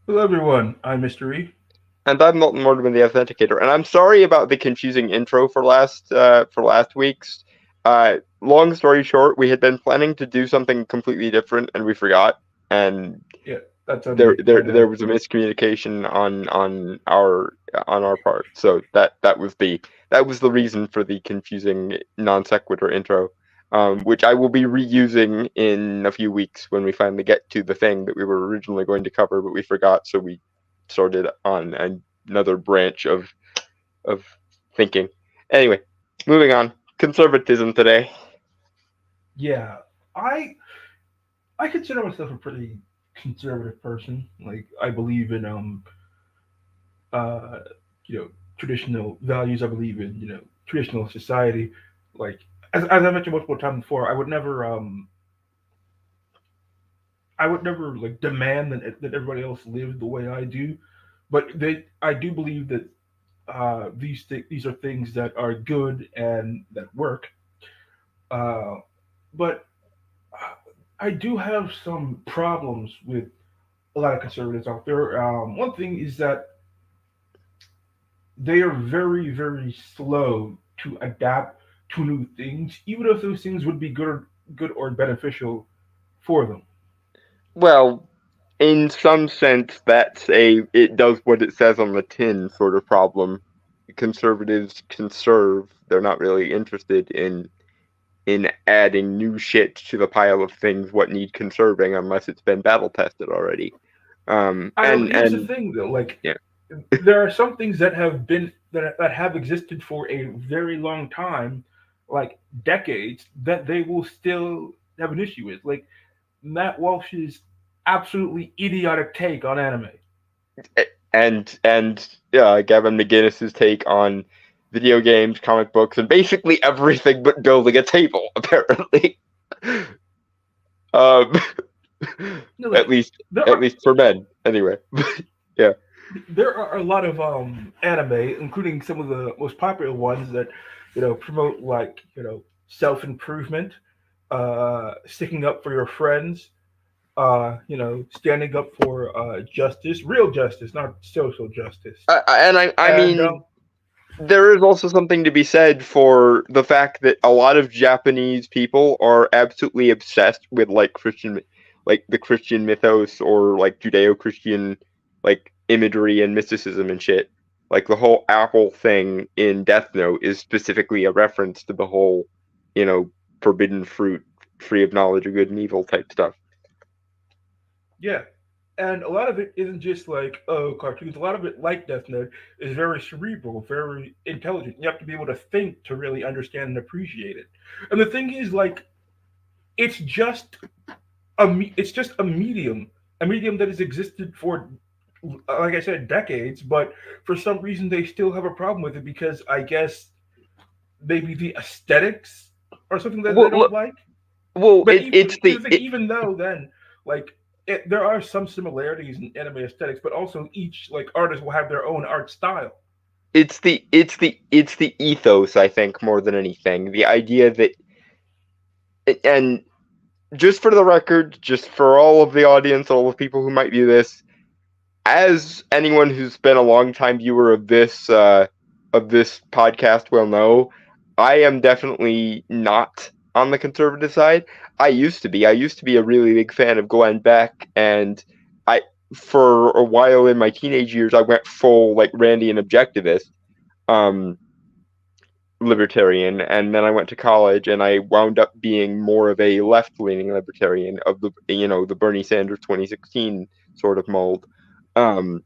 Hello, everyone. I'm Mr. E. And I'm Milton Mortimer, the Authenticator. And I'm sorry about the confusing intro for last week's. Long story short, we had been planning to do something completely different, and we forgot. And Yeah, that's on there me. there My there bad. was a miscommunication on our part. So that was the reason for the confusing non sequitur intro. Which I will be reusing in a few weeks when we finally get to the thing that we were originally going to cover, but we forgot, so we started on another branch of thinking. Anyway, moving on. Conservatism today. Yeah, I I consider myself a pretty conservative person. Like, I believe in uh you know traditional values. I believe in traditional society. Like, as I mentioned multiple times before, I would never like demand that everybody else live the way I do. But I do believe that these are things that are good and that work. Uh, but I do have some problems with a lot of conservatives out there. One thing is that they are very, very slow to adapt to new things, even if those things would be good or beneficial for them. Well, in some sense, that's a it does what it says on the tin sort of problem. Conservatives conserve. They're not really interested in adding new shit to the pile of things what need conserving unless it's been battle tested already. I know, but And here's the and thing, though. Like, yeah. there are some things that have existed for a very long time, like decades, that they will still have an issue with. Like Matt Walsh's absolutely idiotic take on anime. And Gavin McGinnis's take on video games, comic books, and basically everything but building a table, apparently. um, You know, at like least there at are least for men, anyway. Yeah. there are a lot of anime, including some of the most popular ones that promote like self improvement, sticking up for your friends, standing up for justice, real justice, not social justice. And I And mean, there is also something to be said for the fact that a lot of Japanese people are absolutely obsessed with like the Christian mythos or like Judeo-Christian like imagery and mysticism and shit. Like the whole apple thing in Death Note is specifically a reference to the whole, you know, forbidden fruit, tree of knowledge of good and evil type stuff. yeah, and a lot of it isn't just like cartoons. A lot of it, like Death Note, is very cerebral, very intelligent. You have to be able to think to really understand and appreciate it. And the thing is, like, it's just it's just a medium that has existed for, like I said, decades. But for some reason, they still have a problem with it because I guess maybe the aesthetics or something that they Well, don't look, like. well, But it's here's the the thing: it, even though then, like, there are some similarities in anime aesthetics, but also each like artist will have their own art style. it's the ethos, I think, more than anything. The idea that, and just for the record, just for all of the audience, all the people who might view this, as anyone who's been a long time viewer of this podcast will know, I am definitely not on the conservative side. I used to be. I used to be a really big fan of Glenn Beck, and I for a while in my teenage years I went full like Randian objectivist. Um, Libertarian, and then I went to college, and I wound up being more of a left-leaning libertarian of the Bernie Sanders 2016 sort of mold. Um,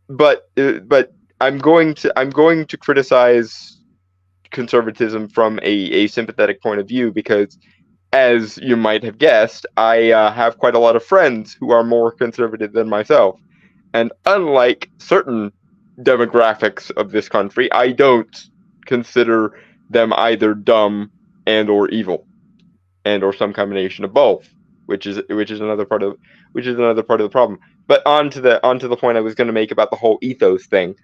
but I'm going to criticize conservatism from a sympathetic point of view because, as you might have guessed, I have quite a lot of friends who are more conservative than myself, and unlike certain demographics of this country, I don't consider them either dumb and or evil and or some combination of both, which is another part of the problem. But on to the point I was going to make about the whole ethos thing.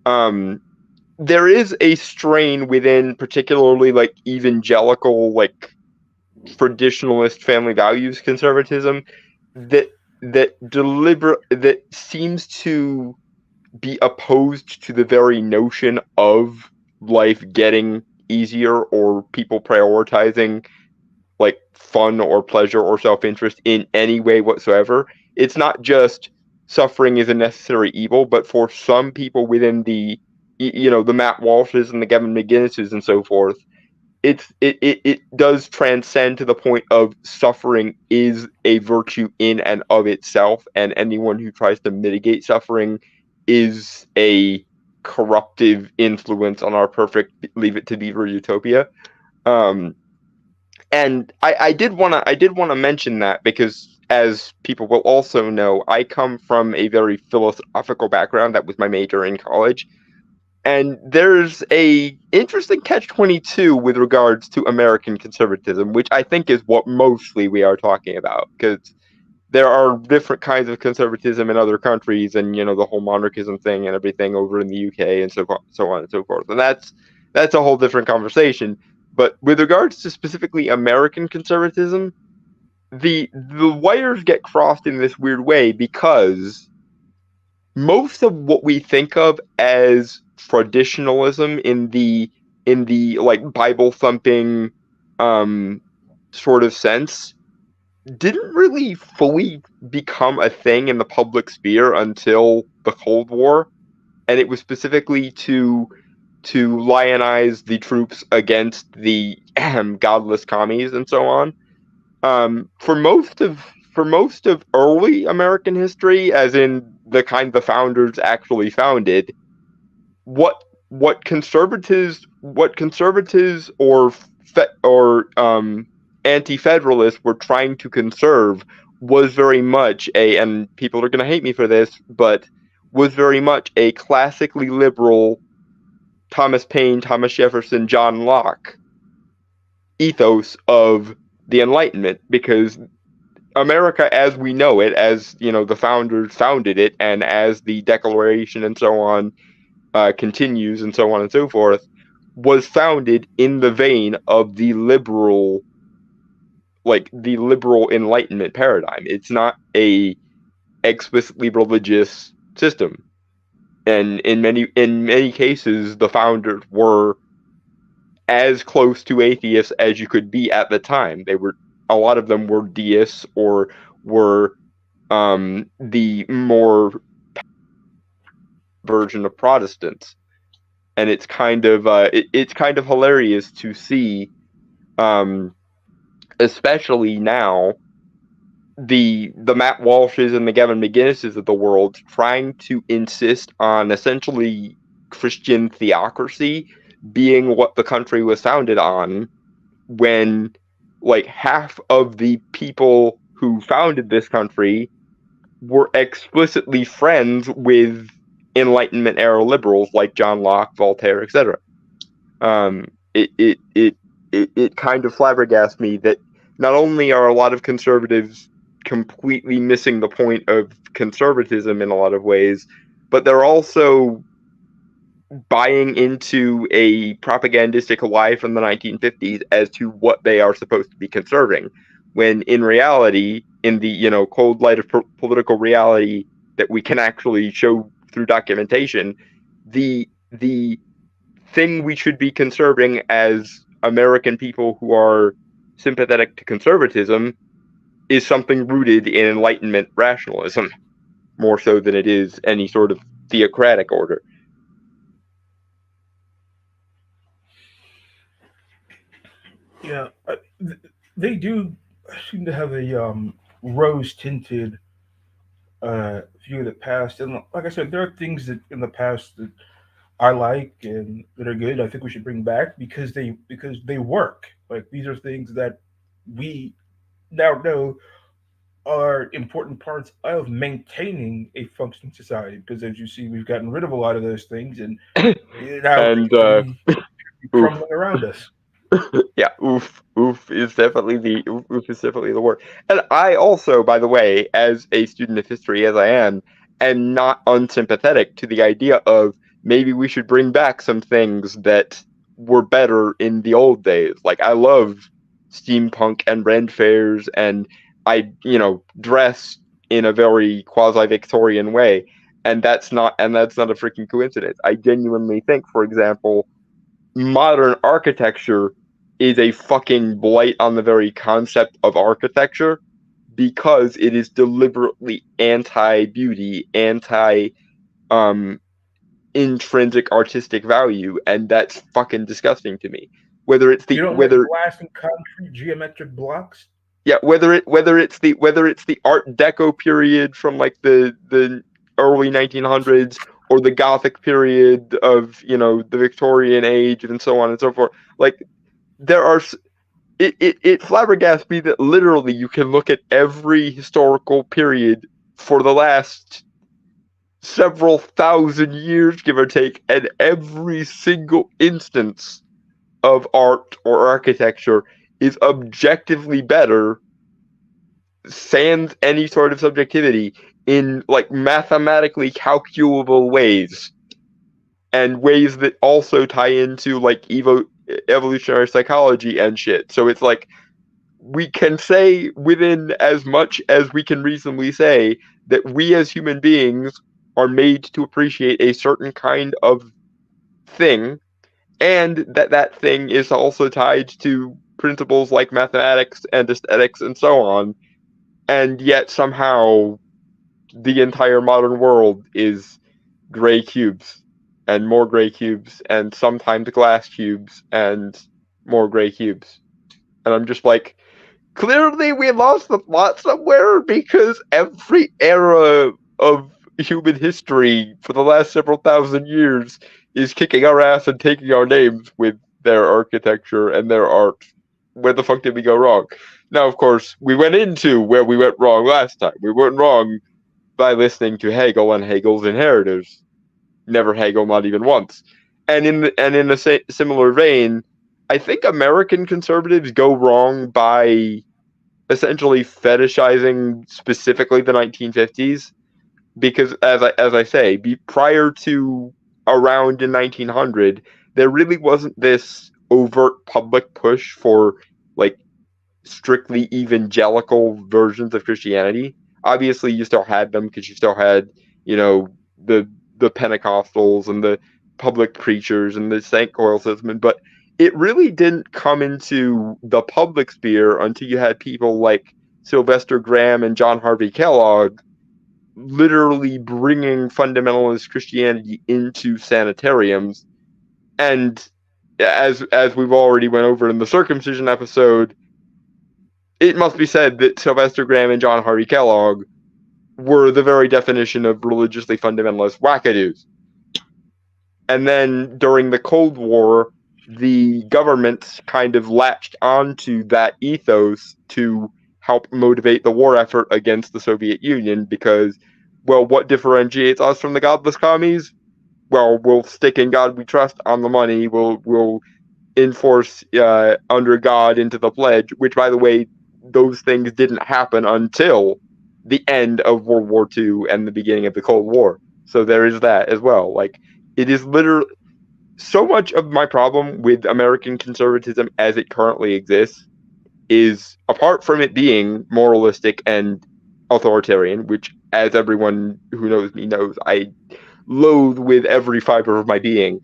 Um, there is a strain within, particularly like evangelical, like traditionalist family values conservatism that that seems to be opposed to the very notion of life getting easier or people prioritizing like fun or pleasure or self-interest in any way whatsoever. It's not just suffering is a necessary evil, but for some people within the Matt Walshes and the Gavin McGinnises and so forth, it does transcend to the point of suffering is a virtue in and of itself, and anyone who tries to mitigate suffering is a corruptive influence on our perfect leave it to beaver utopia. Um, and I did wanna mention that because as people will also know, I come from a very philosophical background. That was my major in college. And there's a interesting catch-22 with regards to American conservatism, which I think is what mostly we are talking about, because there are different kinds of conservatism in other countries, and the whole monarchism thing and everything over in the UK and so on and so forth. And that's a whole different conversation. But with regards to specifically American conservatism, the wires get crossed in this weird way because most of what we think of as traditionalism in the like Bible thumping um sort of sense didn't really fully become a thing in the public sphere until the Cold War, and it was specifically to lionize the troops against the godless commies and so on. For most of early American history, as in the kind the founders actually founded, what what conservatives or anti-federalists were trying to conserve was very much and people are going to hate me for this, but was very much a classically liberal Thomas Paine, Thomas Jefferson, John Locke ethos of the Enlightenment, because America as we know it, as the founders founded it, and as the Declaration and so on continues and so on and so forth, was founded in the vein of the liberal Enlightenment paradigm. It's not a explicitly religious system, and in many cases, the founders were as close to atheists as you could be at the time. A lot of them were deists or were the more version of Protestants, and it's kind of hilarious to see, um, especially now, the Matt Walshes and the Gavin McGinnises of the world trying to insist on essentially Christian theocracy being what the country was founded on, when like half of the people who founded this country were explicitly friends with Enlightenment era liberals like John Locke, Voltaire, etc. It kind of flabbergasts me that not only are a lot of conservatives completely missing the point of conservatism in a lot of ways, but they're also buying into a propagandistic lie from the 1950s as to what they are supposed to be conserving, when in reality, in the cold light of political reality that we can actually show through documentation, the thing we should be conserving as American people who are sympathetic to conservatism is something rooted in Enlightenment rationalism, more so than it is any sort of theocratic order. Yeah, they do seem to have a rose tinted view of the past, and like I said, there are things that in the past that I like and that are good. I think we should bring back because they work. Like these are things that we now know are important parts of maintaining a functioning society. Because as you see, we've gotten rid of a lot of those things, and now And things seem to be oof, crumbling around us. yeah, oof is definitely the word. And I also, by the way, as a student of history as I am not unsympathetic to the idea of maybe we should bring back some things that were better in the old days. Like I love steampunk and Ren fairs, and I dress in a very quasi-Victorian way, and that's not a freaking coincidence. I genuinely think, for example, modern architecture is a fucking blight on the very concept of architecture because it is deliberately anti-beauty, anti um intrinsic artistic value, and that's fucking disgusting to me. Whether it's You the don't like whether glass and concrete geometric blocks? yeah, whether it's the Art Deco period from like the early 1900s or the Gothic period of the Victorian age and so on and so forth. Like there are it flabbergasts me that literally you can look at every historical period for the last several thousand years, give or take, and every single instance of art or architecture is objectively better, sans any sort of subjectivity, in like mathematically calculable ways, and ways that also tie into like evolutionary psychology and shit. So it's like we can say within as much as we can reasonably say that we as human beings are made to appreciate a certain kind of thing, and that thing is also tied to principles like mathematics and aesthetics and so on, and yet somehow the entire modern world is gray cubes and more gray cubes and sometimes glass cubes and more gray cubes. And I'm just like, clearly we lost the plot somewhere because every era of human history for the last several thousand years is kicking our ass and taking our names with their architecture and their art. Where the fuck did we go wrong? Now, of course, we went into where we went wrong last time. We went wrong by listening to Hegel and Hegel's inheritors. Never Hegel, not even once. And in a similar vein, I think American conservatives go wrong by essentially fetishizing specifically the 1950s, because as I say, prior to around in 1900, there really wasn't this overt public push for like strictly evangelical versions of Christianity. Obviously, you still had them because you still had, you know, the Pentecostals and the public preachers and the St. Coil system, but it really didn't come into the public sphere until you had people like Sylvester Graham and John Harvey Kellogg literally bringing fundamentalist Christianity into sanitariums. And as we've already went over in the circumcision episode, it must be said that Sylvester Graham and John Harvey Kellogg were the very definition of religiously fundamentalist wackadoos. And then during the Cold War, the government kind of latched onto that ethos to help motivate the war effort against the Soviet Union because, well, what differentiates us from the godless commies? Well, we'll stick in God we trust on the money. We'll enforce under God into the pledge, which, by the way, those things didn't happen until the end of World War II and the beginning of the Cold War. So there is that as well. Like, it is literally so much of my problem with American conservatism as it currently exists is, apart from it being moralistic and authoritarian, which, as everyone who knows me knows, I loathe with every fiber of my being.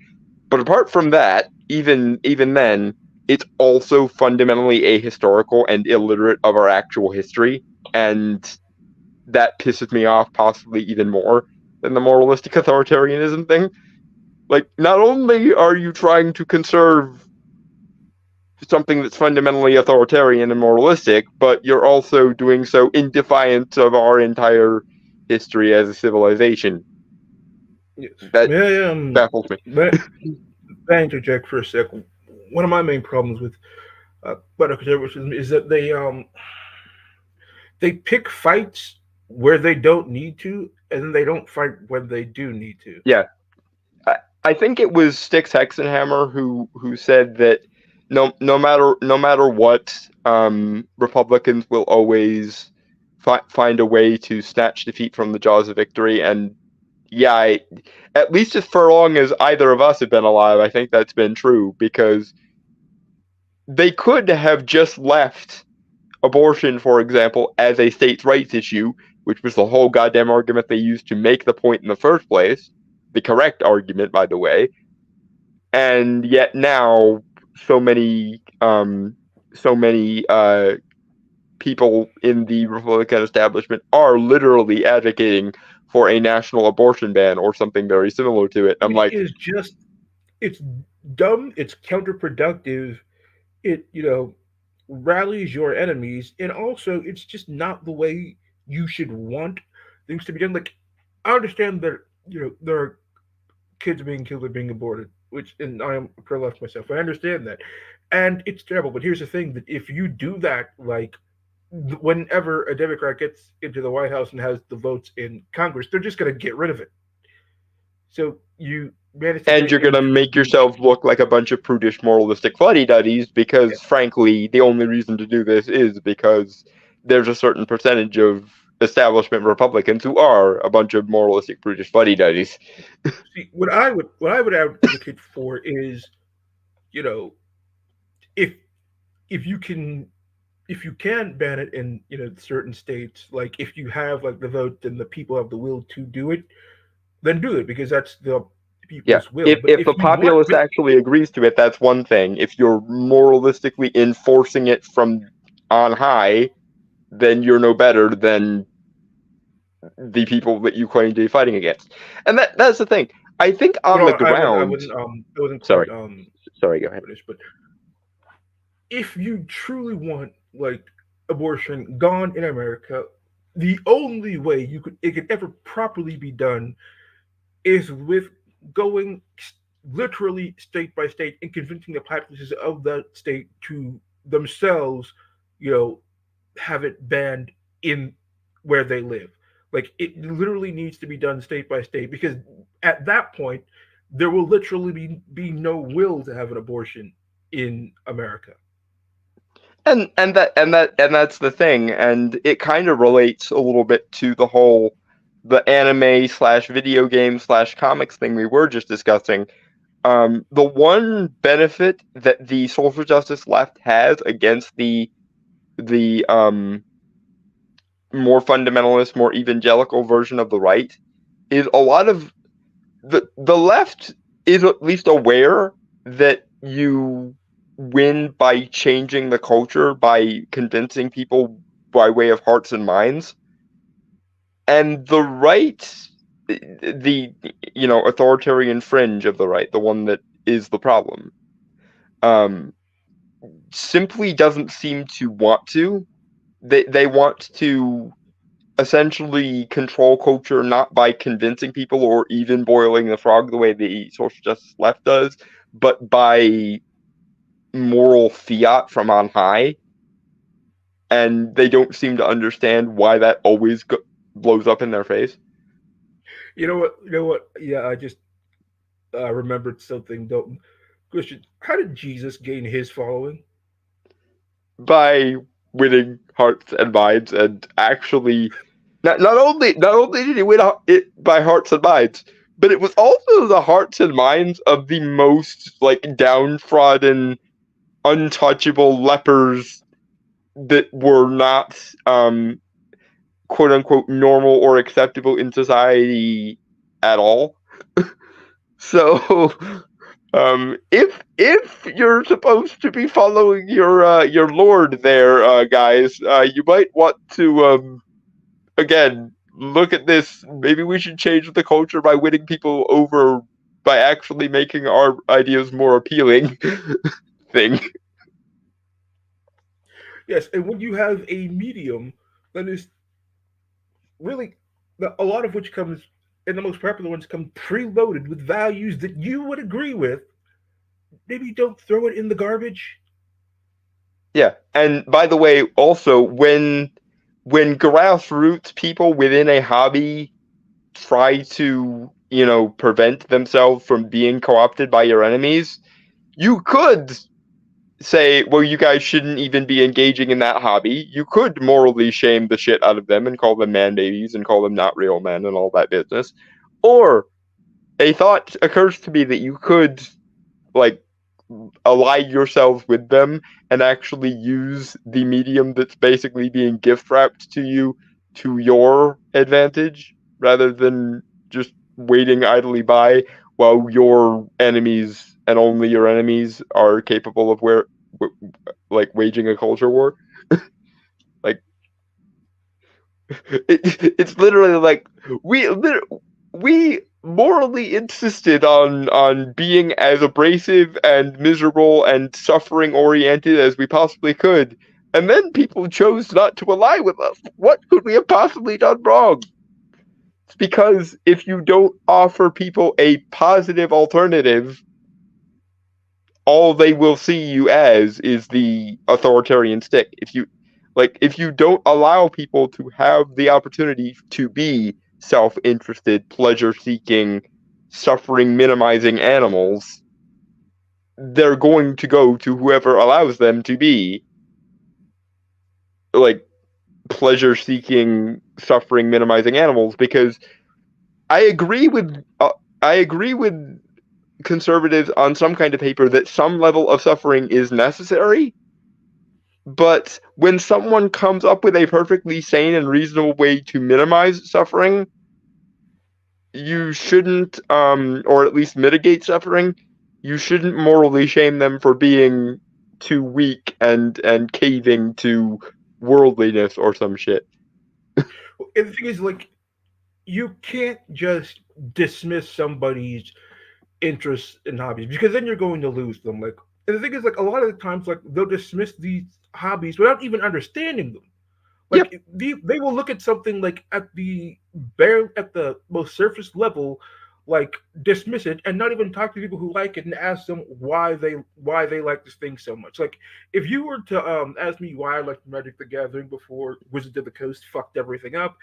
But apart from that, even then, it's also fundamentally ahistorical and illiterate of our actual history, and that pisses me off possibly even more than the moralistic authoritarianism thing. Like, not only are you trying to conserve something that's fundamentally authoritarian and moralistic, but you're also doing so in defiance of our entire history as a civilization. Yes. That May baffles me. I interject for a second? One of my main problems with conservatism is that they pick fights where they don't need to, and then they don't fight when they do need to. Yeah, I think it was Styx Hexenhammer who said that no matter what, Republicans will always find a way to snatch defeat from the jaws of victory. And yeah, at least as for long as either of us have been alive, I think that's been true, because they could have just left abortion, for example, as a states' rights issue, which was the whole goddamn argument they used to make the point in the first place, the correct argument, by the way. And yet now, so many, so many people in the Republican establishment are literally advocating for a national abortion ban or something very similar to it. I'm which like, is just it's dumb, it's counterproductive, it rallies your enemies, and also it's just not the way you should want things to be done. Like, I understand that there are kids being killed or being aborted, which, and I am pro-life myself. I understand that, and it's terrible. But here's the thing: that if you do that, like whenever a Democrat gets into the White House and has the votes in Congress, they're just going to get rid of it. So you manage to and get you're gonna into make the yourself look like a bunch of prudish, moralistic fuddy-duddies because, frankly, the only reason to do this is because there's a certain percentage of establishment Republicans who are a bunch of moralistic, prudish fuddy-duddies. see what I would advocate for is you know if if you can if you can ban it in certain states, like if you have like the vote and the people have the will to do it, then do it because that's the Yeah, people's will. But if if the you want, populace but actually agrees to it, that's one thing. If you're moralistically enforcing it from on high, then you're no better than the people that you claim to be fighting against. And that's the thing. I think on the well, I would I ground. wouldn't I wasn't quite Sorry, sorry. Go ahead. finished. But if you truly want like abortion gone in America, the only way it could ever properly be done is with going literally state by state and convincing the populaces of that state to themselves, you know, have it banned in where they live. Like it literally needs to be done state by state because at that point there will literally be no will to have an abortion in America. And that's the thing, and it kind of relates a little bit to the whole the anime slash video game slash comics thing we were just discussing. The one benefit that the social justice left has against the more fundamentalist, more evangelical version of the right is a lot of the left is at least aware that you win by changing the culture by convincing people by way of hearts and minds, and the right, the authoritarian fringe of the right, the one that is the problem, um simply doesn't seem to want to. They want to essentially control culture not by convincing people or even boiling the frog the way the social justice left does, but by moral fiat from on high. And they don't seem to understand why that always blows up in their face. You know what? You know what? Yeah, I just remembered something. Don't Christian. How did Jesus gain his following? By winning hearts and minds, and actually, not only did he win it by hearts and minds, but it was also the hearts and minds of the most like downtrodden, untouchable lepers that were not quote unquote normal or acceptable in society at all. So if you're supposed to be following your lord there, guys, you might want to again look at this. Maybe we should change the culture by winning people over by actually making our ideas more appealing. Thing. Yes, and when you have a medium that is really a lot of which comes, and the most popular ones come preloaded with values that you would agree with, maybe don't throw it in the garbage. Yeah, and by the way, also when grassroots people within a hobby try to prevent themselves from being co-opted by your enemies, you could say, well, you guys shouldn't even be engaging in that hobby. You could morally shame the shit out of them and call them man babies and call them not real men and all that business. Or a thought occurs to me that you could like ally yourselves with them and actually use the medium that's basically being gift wrapped to you to your advantage rather than just waiting idly by while your enemies and only your enemies are capable of like waging a culture war. Like it's literally like we we morally insisted on being as abrasive and miserable and suffering oriented as we possibly could, and then people chose not to ally with us. What could we have possibly done wrong? It's because if you don't offer people a positive alternative, all they will see you as is the authoritarian stick. If you don't allow people to have the opportunity to be self-interested, pleasure-seeking, suffering minimizing animals, they're going to go to whoever allows them to be like pleasure-seeking, suffering minimizing animals because I agree with I agree with conservatives on some kind of paper that some level of suffering is necessary. But when someone comes up with a perfectly sane and reasonable way to minimize suffering, you shouldn't, or at least mitigate suffering. You shouldn't morally shame them for being too weak and caving to worldliness or some shit. And the thing is, like, you can't just dismiss somebody's interests and hobbies because then you're going to lose them. Like, and the thing is, like, a lot of the times, like, they'll dismiss these hobbies without even understanding them. Yep. Like, they will look at something like at the most surface level, like dismiss it and not even talk to people who like it and ask them why they like this thing so much. Like, if you were to ask me why I liked Magic the Gathering before Wizards of the Coast fucked everything up,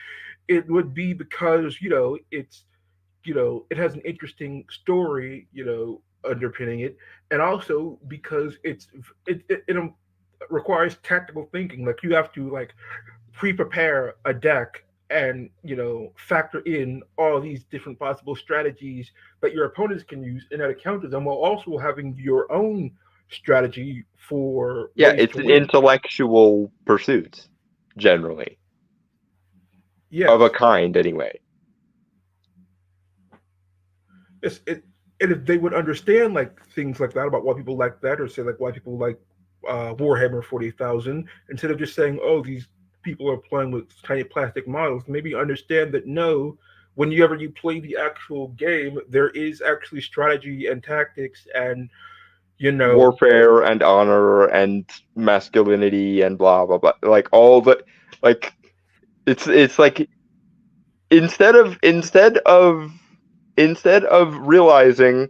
it would be because it has an interesting story, underpinning it, and also because it requires tactical thinking. Like, you have to, like, pre-prepare a deck and factor in all these different possible strategies that your opponents can use and how to counter them, while also having your own strategy for Yeah, ways it's to an win. intellectual pursuit, generally, of a Yes, kind, anyway. it, and if they would understand, like, things like that about why people like that, or say, like, why people like Warhammer 40,000, instead of just saying, "Oh, these people are playing with tiny plastic models," maybe understand that no, whenever you play the actual game, there is actually strategy and tactics, and you know, Warfare and honor and masculinity and blah blah blah. Like all the like it's like instead of instead of instead of realizing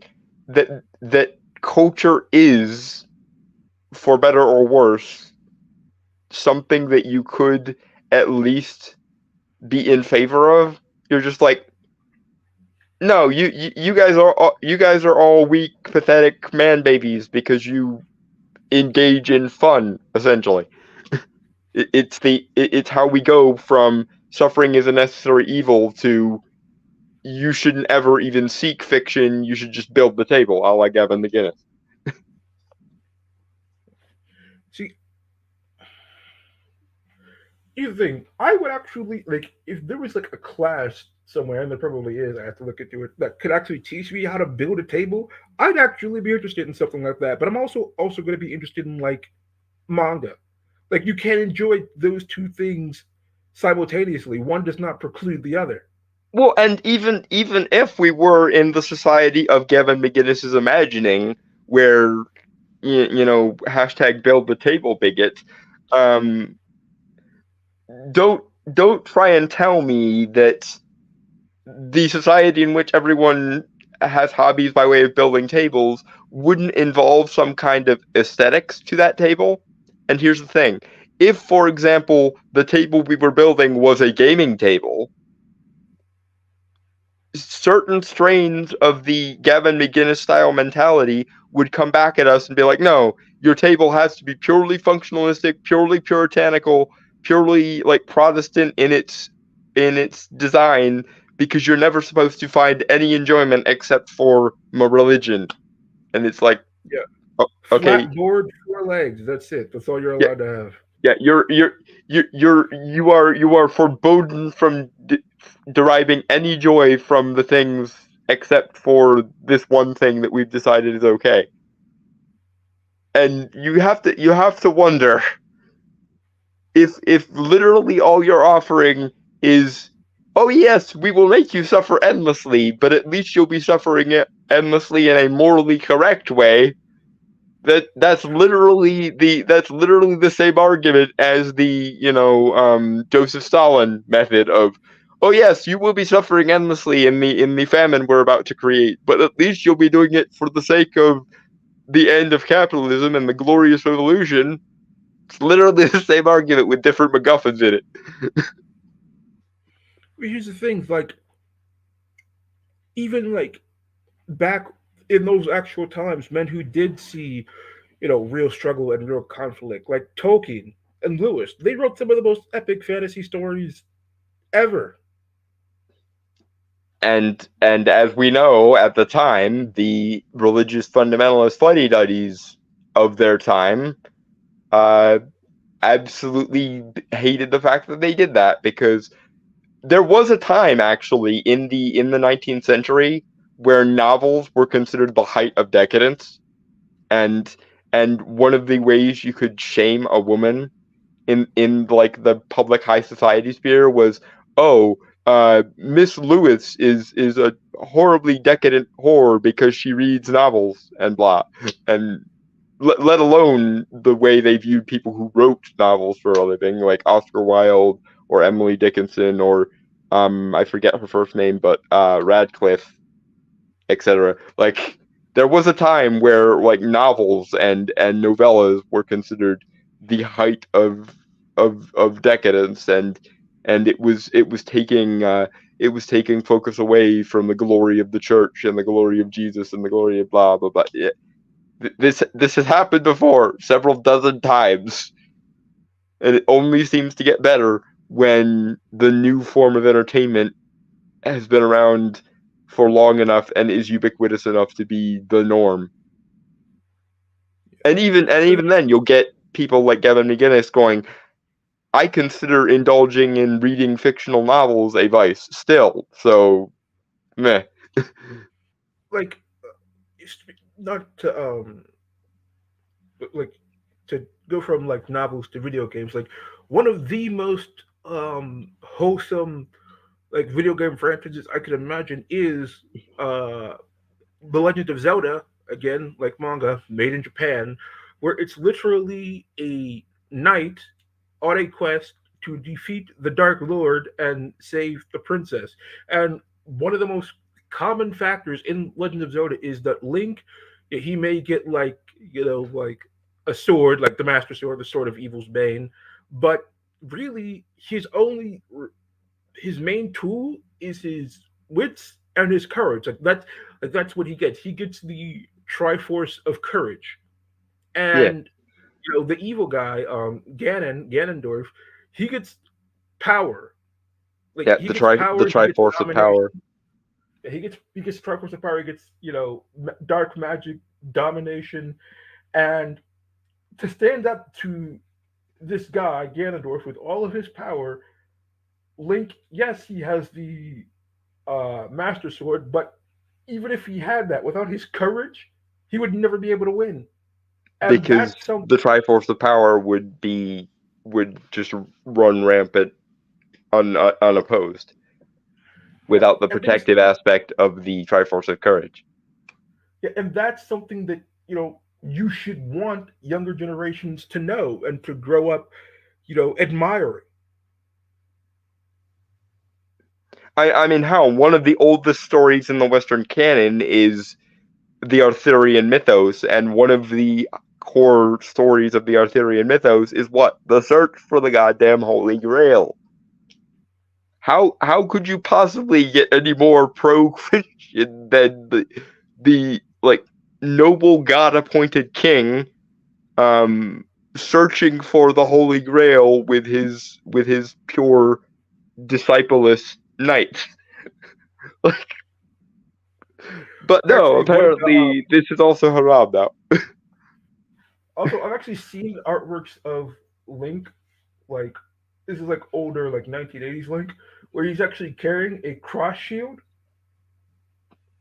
that culture is, for better or worse, something that you could at least be in favor of, you're just like, no, you guys are all weak, pathetic man babies because you engage in fun essentially. It's how we go from suffering is a necessary evil to you shouldn't ever even seek fiction. You should just build the table, a la Gavin McGinnis. see, you think I would actually, like, if there was, like, a class somewhere, and there probably is, I have to look into it, that could actually teach me how to build a table. I'd actually be interested in something like that. But I'm also going to be interested in, like, manga. Like, you can't enjoy those two things simultaneously. One does not preclude the other. Well, and even if we were in the society of Gavin McGinnis's imagining, where hashtag build the table bigot, um, don't don't try and tell me that the society in which everyone has hobbies by way of building tables wouldn't involve some kind of aesthetics to that table. And here's the thing: if, for example, the table we were building was a gaming table, certain strains of the Gavin McGinnis style mentality would come back at us and be like, no, your table has to be purely functionalistic, purely puritanical, purely like Protestant in its design, because you're never supposed to find any enjoyment except for my religion. And it's like, Yeah. oh, okay, Flat board, four legs. That's it. That's all you're yeah, allowed to have. Yeah, you are forbidden from deriving any joy from the things except for this one thing that we've decided is okay. And you have to wonder if literally all you're offering is, oh yes, we will make you suffer endlessly, but at least you'll be suffering it endlessly in a morally correct way. That's literally the same argument as the Joseph Stalin method of, oh yes, you will be suffering endlessly in the famine we're about to create, but at least you'll be doing it for the sake of the end of capitalism and the glorious revolution. It's literally the same argument with different MacGuffins in it. Here's the thing, like even like back in those actual times, men who did see, real struggle and real conflict, like Tolkien and Lewis, they wrote some of the most epic fantasy stories ever. And as we know at the time, the religious fundamentalist fuddy-duddies of their time uh, absolutely hated the fact that they did that, because there was a time actually in the 19th century where novels were considered the height of decadence, and one of the ways you could shame a woman in like the public high society sphere was, oh, Miss Lewis is a horribly decadent whore because she reads novels and blah, and let alone the way they viewed people who wrote novels for a living, like Oscar Wilde or Emily Dickinson or I forget her first name, but Radcliffe, etc. Like there was a time where like novels and novellas were considered the height of decadence, and it was taking focus away from the glory of the church and the glory of Jesus and the glory of blah blah blah. Yeah, this has happened before several dozen times, and it only seems to get better when the new form of entertainment has been around for long enough and is ubiquitous enough to be the norm. And even then, you'll get people like Gavin McGinnis going, "I consider indulging in reading fictional novels a vice still." So, meh. Like not to like to go from like novels to video games, like one of the most wholesome like video game franchises I could imagine is uh The Legend of Zelda, again, like manga, made in Japan, where it's literally a knight on a quest to defeat the Dark Lord and save the princess. And one of the most common factors in Legend of Zelda is that Link, he may get like, like a sword, like the Master Sword, the Sword of Evil's Bane, but really his main tool is his wits and his courage. That's what he gets. He gets the Triforce of courage. Yeah, And the evil guy, Ganondorf, he gets power. Like yeah. he The gets tri the power, he gets Triforce of domination. Power, He gets Triforce of power. He gets dark magic, domination, and to stand up to this guy Ganondorf with all of his power, Link, yes, he has the Master Sword, but even if he had that, without his courage, he would never be able to win. And because that's some the Triforce of Power would just run rampant unopposed yeah, without the and there's protective aspect of the Triforce of Courage. yeah, and that's something that you should want younger generations to know and to grow up, admiring. I mean, how one of the oldest stories in the Western canon is the Arthurian mythos, and one of the core stories of the Arthurian mythos is what? The search for the goddamn Holy Grail. How could you possibly get any more pro Christian than the like noble god appointed king um searching for the Holy Grail with his pure discipleless knights? But no, Actually, one of the apparently this is also haram now. also I've actually seen artworks of Link, like this is like older, like 1980s Link, where he's actually carrying a cross shield.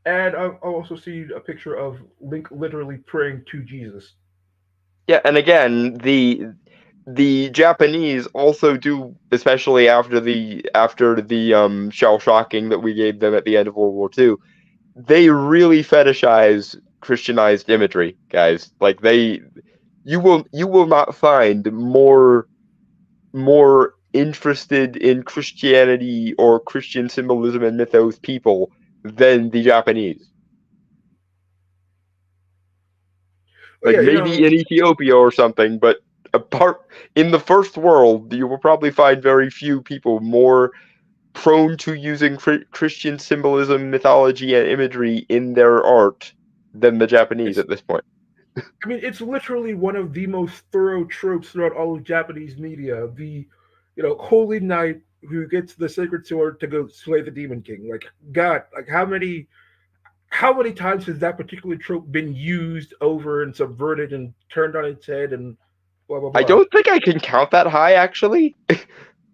And I've also seen a picture of Link literally praying to Jesus. Yeah, and again, the Japanese also do, especially after the shell shocking that we gave them at the end of World War II. They really fetishize Christianized imagery, guys. Like you will not find more interested in Christianity or Christian symbolism and mythos people than the Japanese. Oh Like yeah, maybe in Ethiopia or something, but apart in the first world, you will probably find very few people more prone to using Christian symbolism, mythology, and imagery in their art than the Japanese it's at this point. I mean it's literally one of the most thorough tropes throughout all of Japanese media. The holy knight who gets the sacred sword to go slay the demon king. Like God, like how many times has that particular trope been used over and subverted and turned on its head and blah blah I blah. don't think I can count that high actually.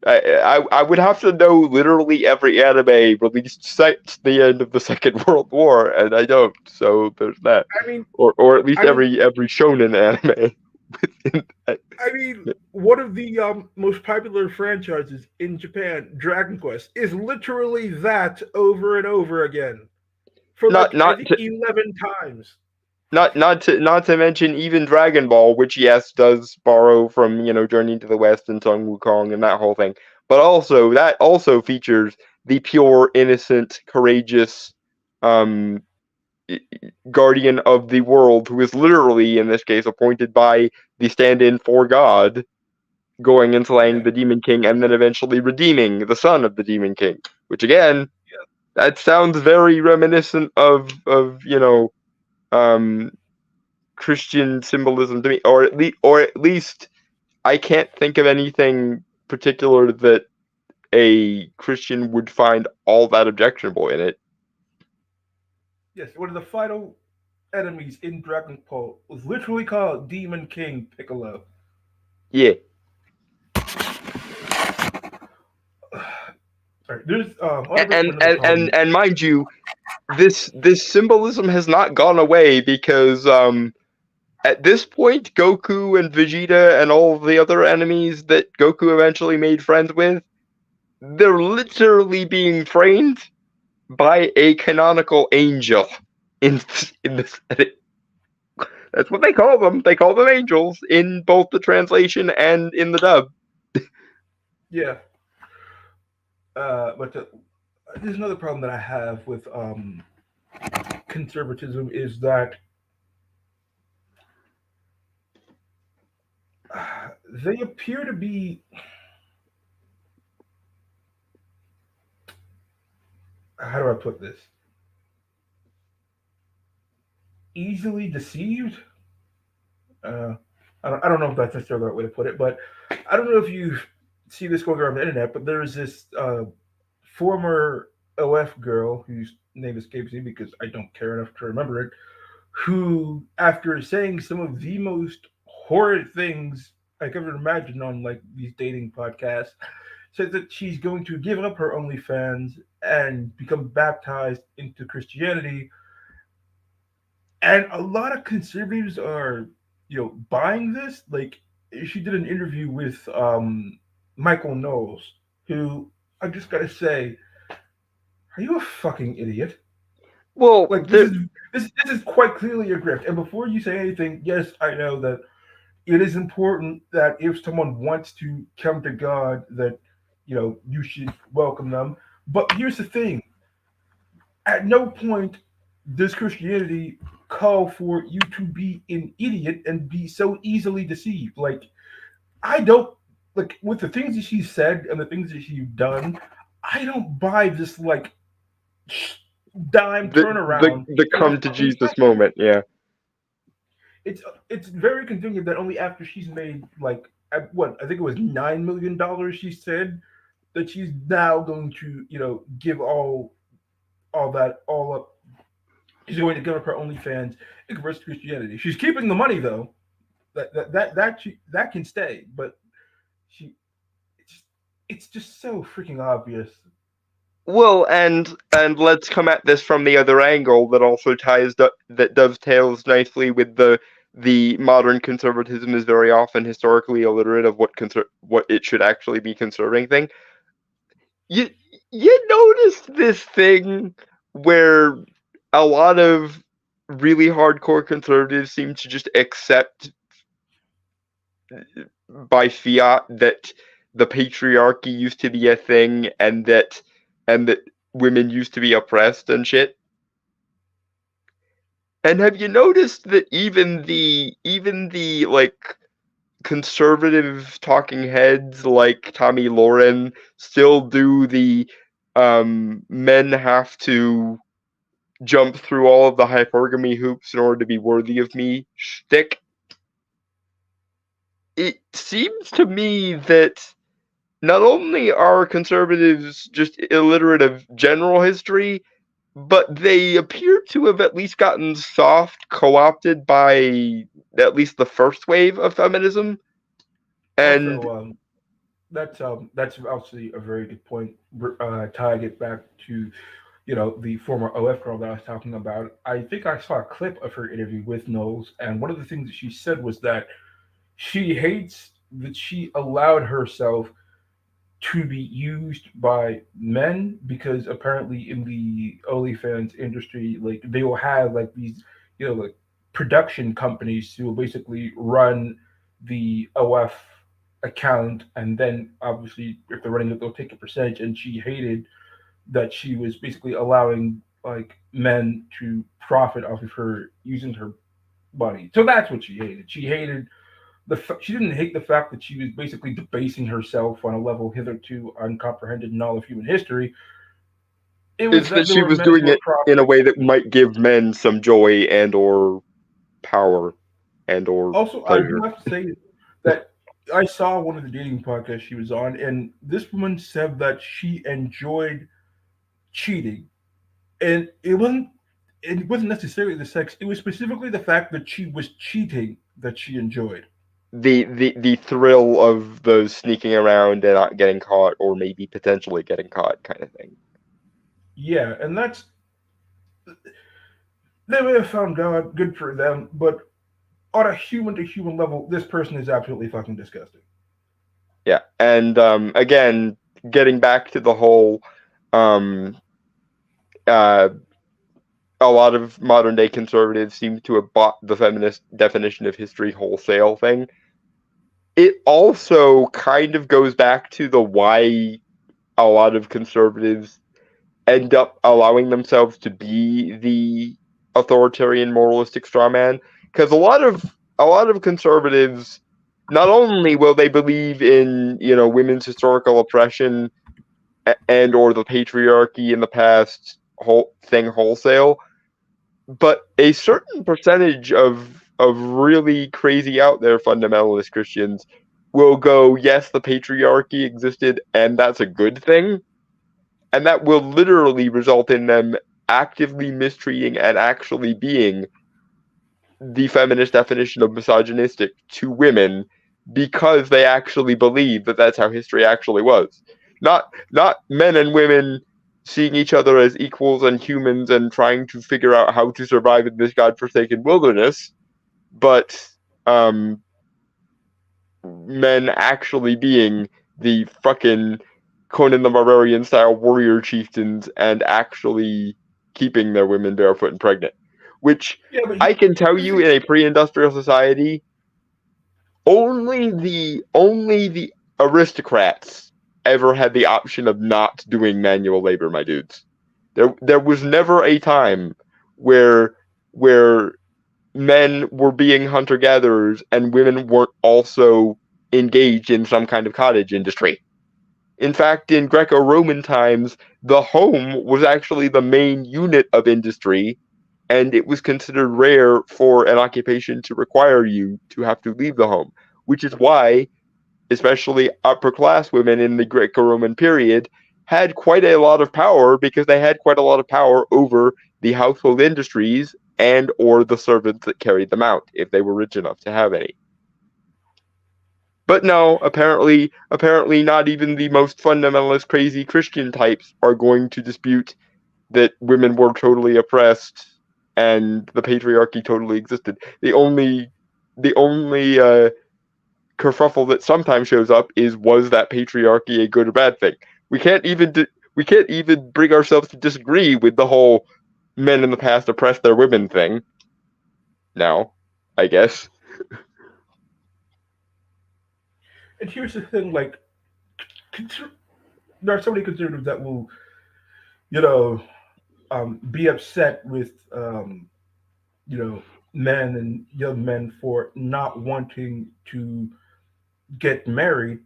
I would have to know literally every anime released since the end of the Second World War, and I don't. So there's that, I mean, or at least I mean, every shonen anime within that. I mean, one of the most popular franchises in Japan, Dragon Quest, is literally that over and over again for Not like I not think to, 11 times. not to mention even Dragon Ball, which yes does borrow from Journey to the West and Sun Wukong and that whole thing, but also that also features the pure, innocent, courageous um guardian of the world who is literally in this case appointed by the stand-in for God, going and slaying Yeah, the Demon King and then eventually redeeming the son of the Demon King, which again, that sounds very reminiscent of um Christian symbolism to me, or at least I can't think of anything particular that a Christian would find all that objectionable in it. yes. One of the final enemies in Dragon Ball was literally called Demon King Piccolo. Yeah, All right, there's I want to bring up and another and and, problem. and mind you, this symbolism has not gone away because at this point Goku and Vegeta and all of the other enemies that Goku eventually made friends with, they're literally being trained by a canonical angel in in this. That's what they call them. They call them angels in both the translation and in the dub. Yeah, but there's another problem that I have with conservatism is that they appear to be, how do I put this, easily deceived. Uh, I don't know if that's necessarily the right way to put it, but I don't know if you see this going around the internet, but there's this former OF girl whose name escapes me because I don't care enough to remember it, who, after saying some of the most horrid things I could ever imagine on like these dating podcasts, said that she's going to give up her OnlyFans and become baptized into Christianity. And a lot of conservatives are, buying this. Like, she did an interview with Michael Knowles, who I just gotta say, are you a fucking idiot? Well, Like, this is quite clearly a grift. And before you say anything, yes, I know that it is important that if someone wants to come to God, that you should welcome them. But here's the thing: at no point does Christianity call for you to be an idiot and be so easily deceived. Like, I don't, like, with the things that she said and the things that she's done, I don't buy this like dime turnaround the in a come to fucking Jesus second. moment. Yeah. It's very convenient that only after she's made like what I think it was $9 million, she said that she's now going to give all that all up. She's going to give up her OnlyFans and convert to Christianity. She's keeping the money though. That can stay. But She, it's, it's just so freaking obvious. Well, and let's come at this from the other angle that also that dovetails nicely with the modern conservatism is very often historically illiterate of what it should actually be conserving thing. You you noticed this thing where a lot of really hardcore conservatives seem to just accept by fiat that the patriarchy used to be a thing and that women used to be oppressed and shit. And have you noticed that even the like conservative talking heads like Tommy Lauren still do the men have to jump through all of the hypergamy hoops in order to be worthy of me shtick? It seems to me that not only are conservatives just illiterate of general history, but they appear to have at least gotten soft co-opted by at least the first wave of feminism. And Also, that's obviously a very good point. Tying it back to the former OF girl that I was talking about. I think I saw a clip of her interview with Knowles, and one of the things that she said was that she hates that she allowed herself to be used by men because apparently in the OnlyFans industry, like they will have like these, like production companies who will basically run the OF account, and then obviously if they're running it, they'll take a percentage. And she hated that she was basically allowing like men to profit off of her using her body. So that's what she hated. She hated she didn't hate the fact that she was basically debasing herself on a level hitherto uncomprehended in all of human history. It was it's that that there she were was men who doing were it in a profiting. way that might give men some joy and or power and or Also, I do pleasure. have to say that I saw one of the dating podcasts she was on, and this woman said that she enjoyed cheating, and it wasn't necessarily the sex. It was specifically the fact that she was cheating that she enjoyed. The thrill of those sneaking around and not getting caught or maybe potentially getting caught kind of thing. Yeah, and they may have found God, good for them, but on a human to human level, this person is absolutely fucking disgusting. Yeah. And again, getting back to the whole um uh a lot of modern day conservatives seem to have bought the feminist definition of history wholesale thing. It also kind of goes back to the why a lot of conservatives end up allowing themselves to be the authoritarian moralistic straw man, because a lot of conservatives not only will they believe in women's historical oppression and or the patriarchy in the past whole thing wholesale, but a certain percentage of really crazy out there fundamentalist Christians will go, yes, the patriarchy existed and that's a good thing, and that will literally result in them actively mistreating and actually being the feminist definition of misogynistic to women because they actually believe that that's how history actually was. Not men and women seeing each other as equals and humans and trying to figure out how to survive in this godforsaken wilderness, but um, men actually being the fucking Conan the Barbarian style warrior chieftains and actually keeping their women barefoot and pregnant. Which Yeah, but I can tell here's you the in a pre industrial society, only the aristocrats ever had the option of not doing manual labor, my dudes. There was never a time where where men were being hunter gatherers and women weren't also engaged in some kind of cottage industry. In fact, in Greco Roman times, the home was actually the main unit of industry, and it was considered rare for an occupation to require you to have to leave the home, which is why, especially upper class women in the Greco Roman period, had quite a lot of power because they had quite a lot of power over the household industries and or the servants that carried them out if they were rich enough to have any. But no, apparently not even the most fundamentalist crazy Christian types are going to dispute that women were totally oppressed and the patriarchy totally existed. The only kerfuffle that sometimes shows up is, was that patriarchy a good or bad thing? We can't even we can't even bring ourselves to disagree with the whole men in the past oppressed their women thing. Now, I guess. And here's the thing, like, there are so many conservatives that will, you know, be upset with, you know, men and young men for not wanting to get married,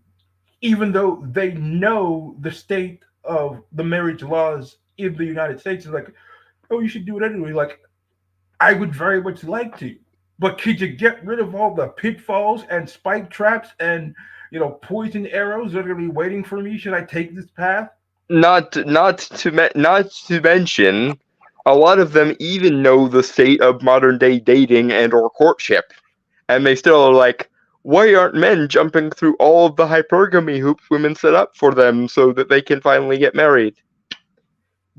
even though they know the state of the marriage laws in the United States is like, oh, you should do it anyway. Like, I would very much like to, but could you get rid of all the pitfalls and spike traps and poison arrows that are going to be waiting for me should I take this path? Not to mention, a lot of them even know the state of modern day dating and or courtship, and they still are like, why aren't men jumping through all of the hypergamy hoops women set up for them so that they can finally get married?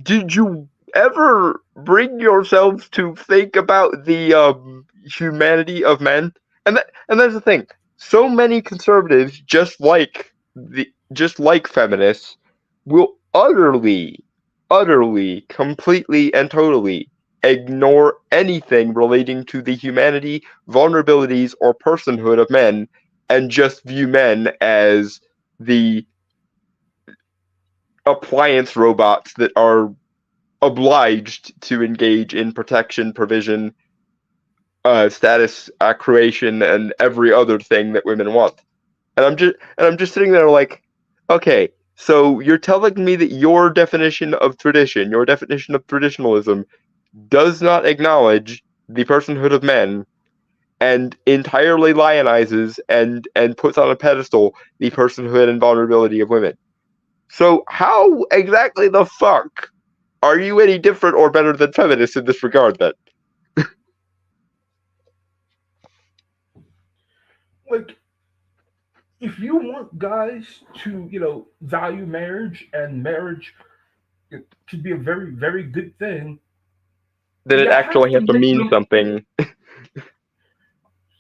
Did you ever bring yourselves to think about the humanity of men? And that's the thing. So many conservatives, just like feminists, will utterly, completely, and totally ignore anything relating to the humanity, vulnerabilities, or personhood of men, and just view men as the appliance robots that are obliged to engage in protection, provision, status creation, and every other thing that women want. And I'm just sitting there like, okay, so you're telling me that your definition of tradition, your definition of traditionalism, does not acknowledge the personhood of men and entirely lionizes and puts on a pedestal the personhood and vulnerability of women. So how exactly the fuck are you any different or better than feminists in this regard then? Like, if you want guys to, value marriage and marriage to be a very, very good thing, Then it you have actually to has to make mean them. something.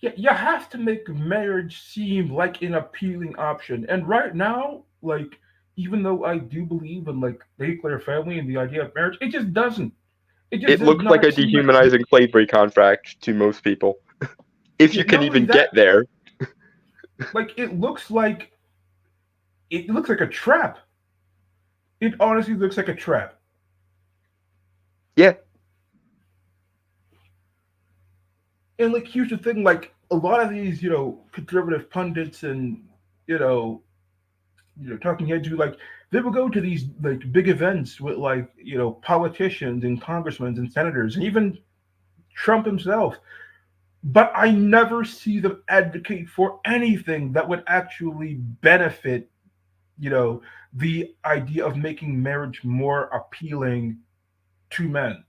You have to make marriage seem like an appealing option. And right now, like, even though I do believe in like the nuclear family and the idea of marriage, it just doesn't. It just It does looks like not a seem like. dehumanizing slavery contract to most people. If Yeah, you can not only even get that, there. like it looks like a trap. It honestly looks like a trap. Yeah. And like, here's the thing: like, a lot of these, conservative pundits and you know, talking heads who like they will go to these like big events with like politicians and congressmen and senators and even Trump himself. But I never see them advocate for anything that would actually benefit, the idea of making marriage more appealing to men.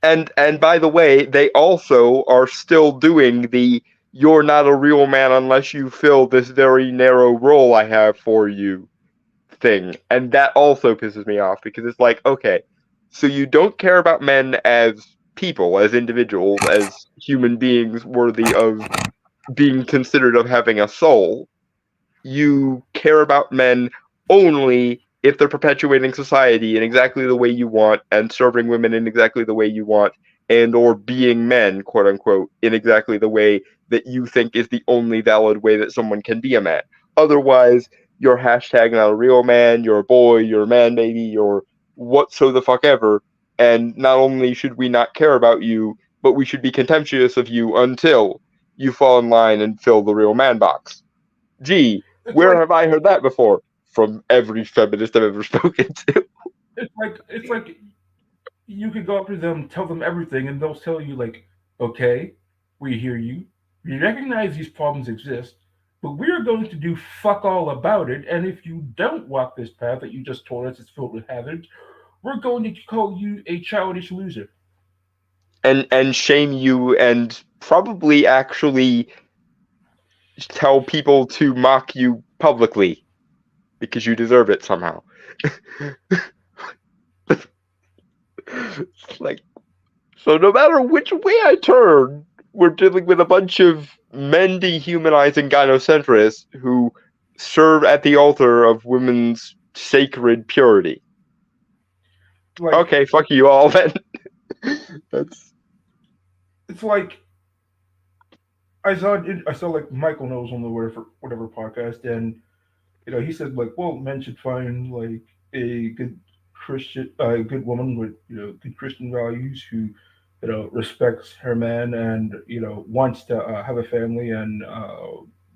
And by the way, they also are still doing the "you're not a real man unless you fill this very narrow role I have for you" thing. And that also pisses me off because it's like, okay, so you don't care about men as people, as individuals, as human beings worthy of being considered of having a soul. You care about men only if they're perpetuating society in exactly the way you want and serving women in exactly the way you want and or being men, quote unquote, in exactly the way that you think is the only valid way that someone can be a man. Otherwise, you're hashtag not a real man, you're a boy, you're a man maybe, you're what so the fuck ever. And not only should we not care about you, but we should be contemptuous of you until you fall in line and fill the real man box. Gee, It's where like have I heard that before? From every feminist I've ever spoken to. it's like you could go up to them, tell them everything, and they'll tell you like, okay, we hear you, we recognize these problems exist, but we're going to do fuck all about it. And if you don't walk this path that you just told us is filled with hazards, we're going to call you a childish loser. And shame you and probably actually tell people to mock you publicly because you deserve it somehow. Like, so no matter which way I turn, we're dealing with a bunch of men dehumanizing gynocentrists who serve at the altar of women's sacred purity. Like Okay, fuck you all then. That's it's like I saw like Michael knows on the whatever podcast, and he said like, well, men should find like a good good woman with good Christian values who respects her man and wants to have a family and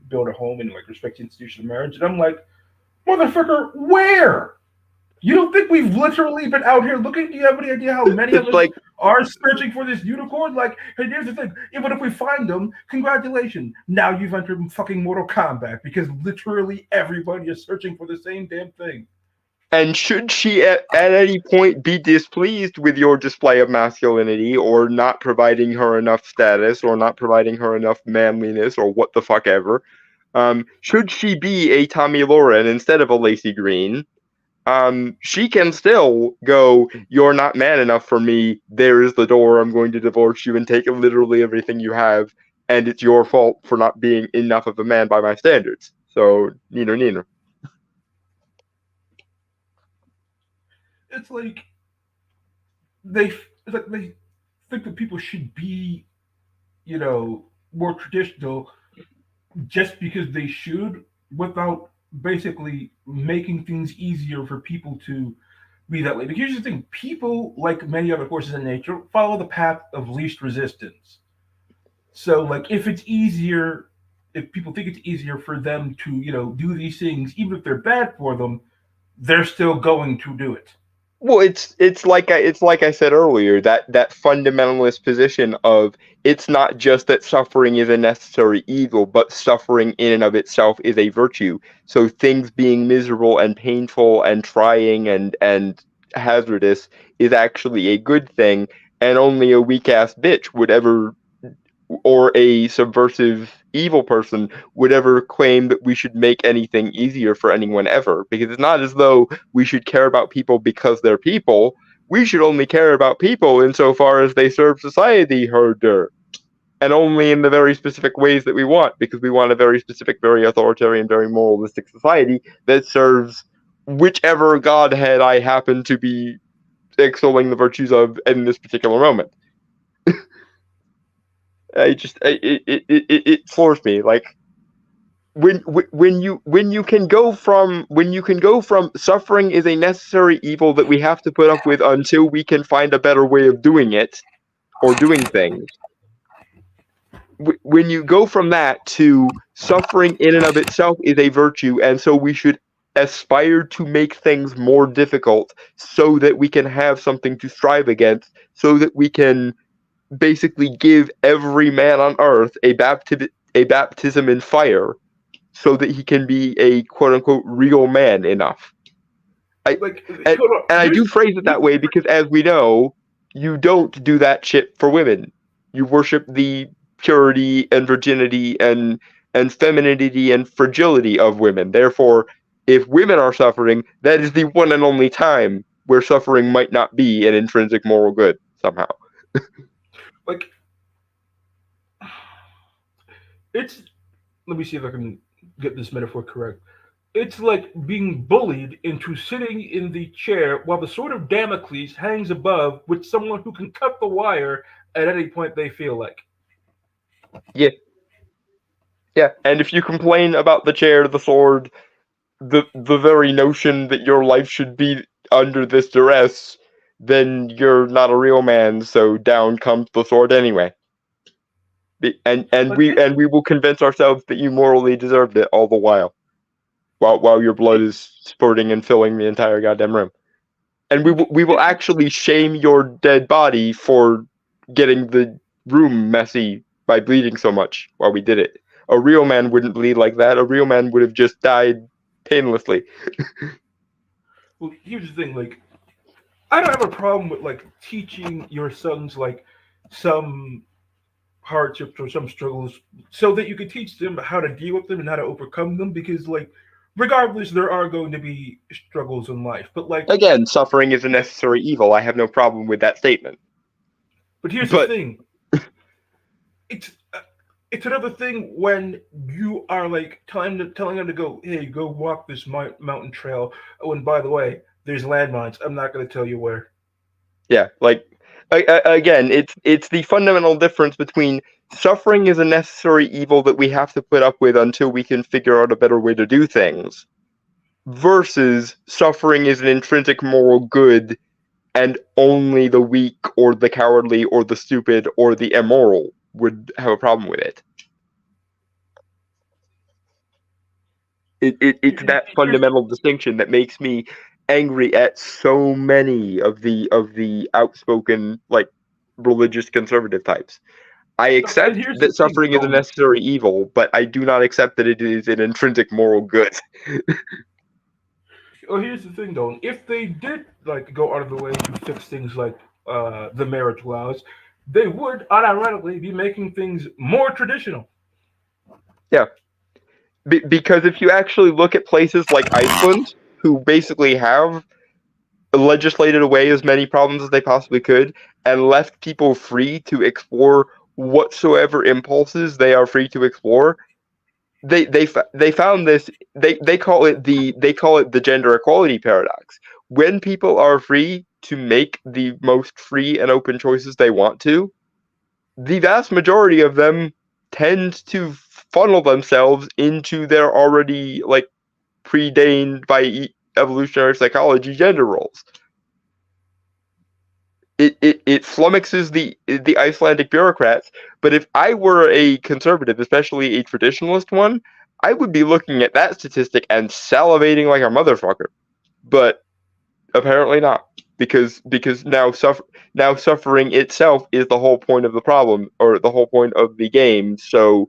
build a home and like respect the institution of marriage. And I'm like, motherfucker, where? You don't think we've literally been out here looking? Do you have any idea how many of it's us like are searching for this unicorn? Like, hey, here's the thing. Even if we find them, congratulations. Now you've entered fucking Mortal Kombat because literally everybody is searching for the same damn thing. and should she at any point be displeased with your display of masculinity or not providing her enough status or not providing her enough manliness or what the fuck ever, should she be a Tommy Lauren instead of a Lacey Green, she can still go, you're not man enough for me. There is the door. I'm going to divorce you and take literally everything you have. And it's your fault for not being enough of a man by my standards. So, neener, neener. It's like they it's like they think that people should be more traditional just because they should, without basically making things easier for people to be that way. But here's the thing: people, like many other forces in nature, follow the path of least resistance. So, like, if people think it's easier for them to, do these things, even if they're bad for them, they're still going to do it. Well, it's like I said earlier, that fundamentalist position of it's not just that suffering is a necessary evil, but suffering in and of itself is a virtue. So things being miserable and painful and trying and hazardous is actually a good thing, and only a weak ass bitch would ever, or a subversive evil person would ever claim that we should make anything easier for anyone ever, because it's not as though we should care about people because they're people. We should only care about people insofar as they serve society herder, and only in the very specific ways that we want, because we want a very specific, very authoritarian, very moralistic society that serves whichever godhead I happen to be extolling the virtues of in this particular moment. It floors me. Like, when you can go from suffering is a necessary evil that we have to put up with until we can find a better way of doing it or doing things. When you go from that to suffering in and of itself is a virtue, and so we should aspire to make things more difficult so that we can have something to strive against, so that we can basically give every man on earth a baptism in fire so that he can be a quote unquote real man enough. I Like, and, hold on. and I do phrase it that way because, as we know, you don't do that shit for women. You worship the purity and virginity and femininity and fragility of women. Therefore, if women are suffering, that is the one and only time where suffering might not be an intrinsic moral good somehow. Like, it's let me see if I can get this metaphor correct. It's like being bullied into sitting in the chair while the sword of Damocles hangs above with someone who can cut the wire at any point they feel like. Yeah, yeah. And if you complain about the chair, the sword, the very notion that your life should be under this duress, then you're not a real man. So down comes the sword anyway. Like And we will convince ourselves that you morally deserved it all the while your blood it, is spurting and filling the entire goddamn room. And we will it's actually shame your dead body for getting the room messy by bleeding so much while we did it. A real man wouldn't bleed like that. A real man would have just died painlessly. well, here's the thing. Like, I don't have a problem with like teaching your sons like some hardships or some struggles so that you can teach them how to deal with them and how to overcome them because like regardless there are going to be struggles in life but like Again, suffering is a necessary evil. I have no problem with that statement. but here's the But thing it's it's another thing when you are like telling them to go hey go walk this mountain trail oh and by the way there's landmines I'm not going to tell you where. yeah, like again, it's the fundamental difference between suffering is a necessary evil that we have to put up with until we can figure out a better way to do things, versus suffering is an intrinsic moral good and only the weak or the cowardly or the stupid or the immoral would have a problem with it. It's that Here's fundamental distinction that makes me angry at so many of the outspoken like religious conservative types. I and accept here's the that thing suffering is a Don. necessary evil, but I do not accept that it is an intrinsic moral good. Well, here's the thing, though. If they did like go out of the way to fix things like the marriage laws, they would unironically be making things more traditional. Yeah, because if you actually look at places like Iceland, who basically have legislated away as many problems as they possibly could and left people free to explore whatsoever impulses they are free to explore, they found this. They call it the gender equality paradox. When people are free to make the most free and open choices they want to, the vast majority of them tend to funnel themselves into their already like predained by evolutionary psychology gender roles. It flummoxes the Icelandic bureaucrats. But if I were a conservative, especially a traditionalist one, I would be looking at that statistic and salivating like a motherfucker. But apparently not, because now suffering itself is the whole point of the problem or the whole point of the game. So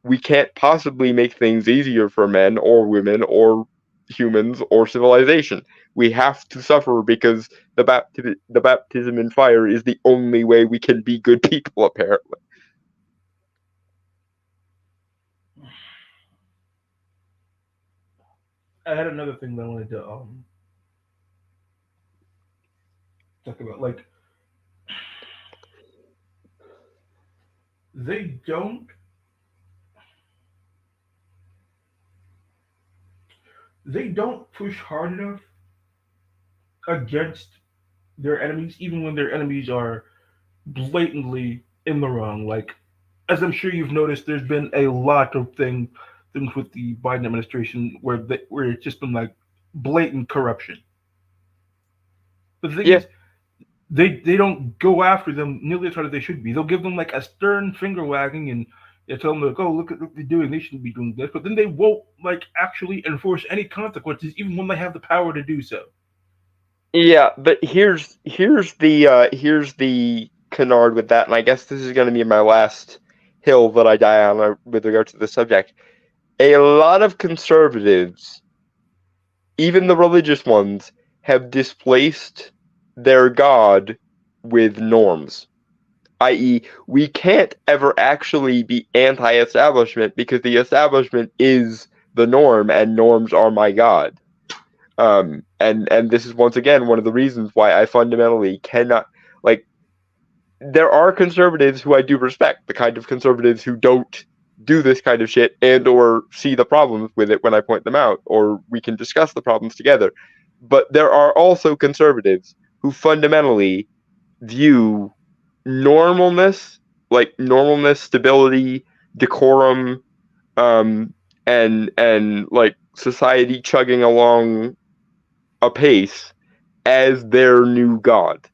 we can't possibly make things easier for men or women or humans or civilization. We have to suffer because the baptism in fire is the only way we can be good people. Apparently, I had another thing that I wanted to talk about. Like they don't they don't push hard enough against their enemies, even when their enemies are blatantly in the wrong. Like as I'm sure you've noticed, there's been a lot of things with the Biden administration where it's just been like blatant corruption. But the thing yeah, is, they don't go after them nearly as hard as they should be. They'll give them like a stern finger wagging and tell them like, "Oh, look at what they're doing. They shouldn't be doing this." But then they won't like actually enforce any consequences, even when they have the power to do so. yeah. But here's the canard with that, and I guess this is going to be my last hill that I die on with regard to the subject. A lot of conservatives, even the religious ones, have displaced their God with norms. I.e., we can't ever actually be anti establishment because the establishment is the norm and norms are my God. And this is once again one of the reasons why I fundamentally cannot like there are conservatives who I do respect, the kind of conservatives who don't do this kind of shit and or see the problems with it when I point them out, or we can discuss the problems together. But there are also conservatives who fundamentally view normalness, like normalness, stability, decorum, um, and like society chugging along apace as their new god.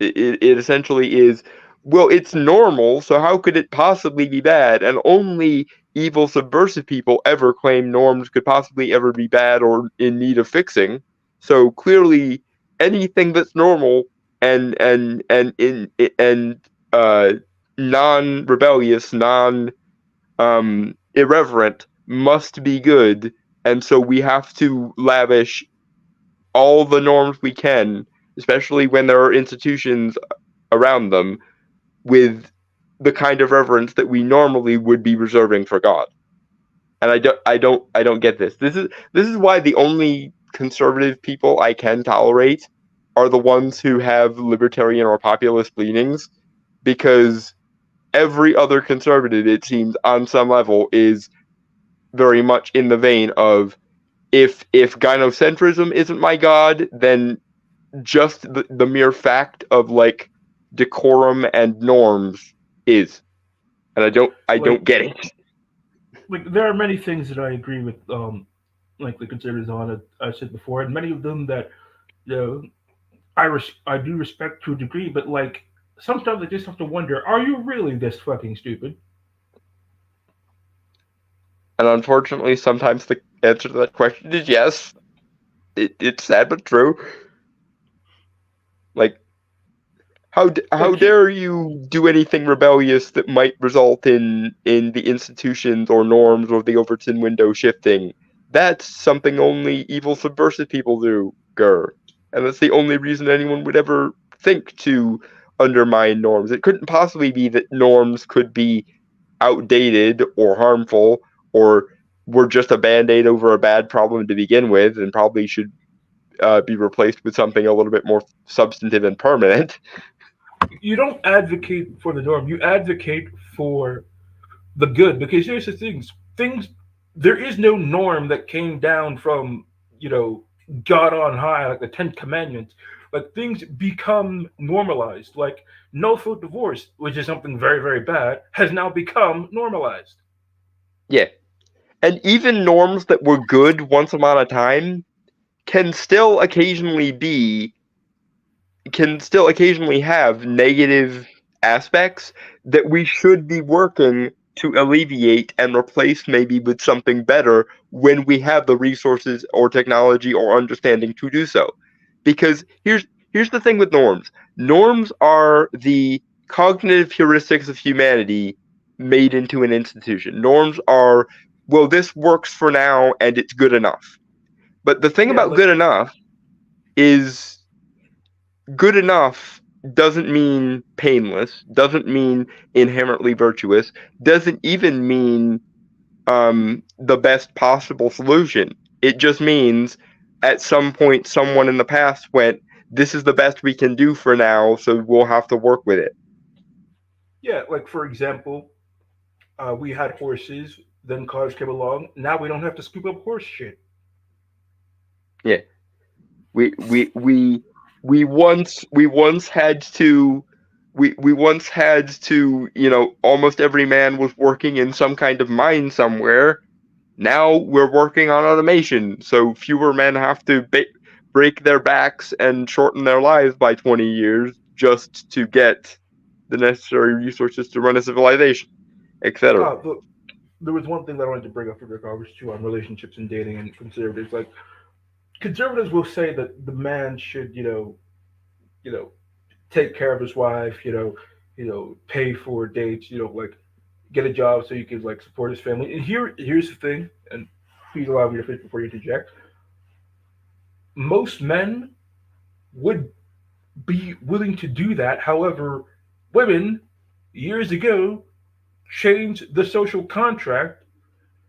It essentially is, well, it's normal, so how could it possibly be bad? And only evil, subversive people ever claim norms could possibly ever be bad or in need of fixing. So clearly, anything that's normal and uh, non-rebellious, irreverent must be good, and so we have to lavish all the norms we can, especially when there are institutions around them, with the kind of reverence that we normally would be reserving for God. And I don't get this. This is why the only conservative people I can tolerate are the ones who have libertarian or populist leanings, because every other conservative, it seems, on some level, is very much in the vein of, if gynocentrism isn't my god, then just the mere fact of like decorum and norms is, and I don't Like get it. there are many things that I agree with like the conservatives on it I said before, and many of them that you know I do respect to a degree, but like sometimes I just have to wonder, are you really this fucking stupid? And unfortunately, sometimes the answer to that question is yes. It's sad but true. Like, how Like he, dare you do anything rebellious that might result in the institutions or norms or the Overton window shifting? That's something only evil subversive people do, Gur. And that's the only reason anyone would ever think to undermine norms. It couldn't possibly be that norms could be outdated or harmful, or were just a band-aid over a bad problem to begin with and probably should be replaced with something a little bit more substantive and permanent. you don't advocate for the norm, you advocate for the good, because here's the things there is no norm that came down from you know God on high, like the Ten Commandments. Like things become normalized, like no fault divorce, which is something very very bad, has now become normalized. Yeah. And even norms that were good once upon a time can still occasionally be can still occasionally have negative aspects that we should be working to alleviate and replace, maybe with something better, when we have the resources or technology or understanding to do so. Because here's the thing with norms. Norms are the cognitive heuristics of humanity made into an institution. Norms are, well, this works for now and it's good enough. But the thing Yeah, about like good enough is, good enough doesn't mean painless, doesn't mean inherently virtuous, doesn't even mean the best possible solution. It just means at some point someone in the past went, this is the best we can do for now, so we'll have to work with it. yeah, like for example, we had horses, then cars came along. Now we don't have to scoop up horse shit. Yeah. We we we we once had to we once had to, almost every man was working in some kind of mine somewhere. Now we're working on automation, so fewer men have to break their backs and shorten their lives by 20 years just to get the necessary resources to run a civilization, etc. Look, there was one thing that I wanted to bring up for Rick Roberts too on relationships and dating and conservatives. Like conservatives will say that the man should, you know, take care of his wife, pay for dates, like get a job so you can like support his family. And here's the thing, and please allow me to finish before you interject. Most men would be willing to do that. However, women years ago changed the social contract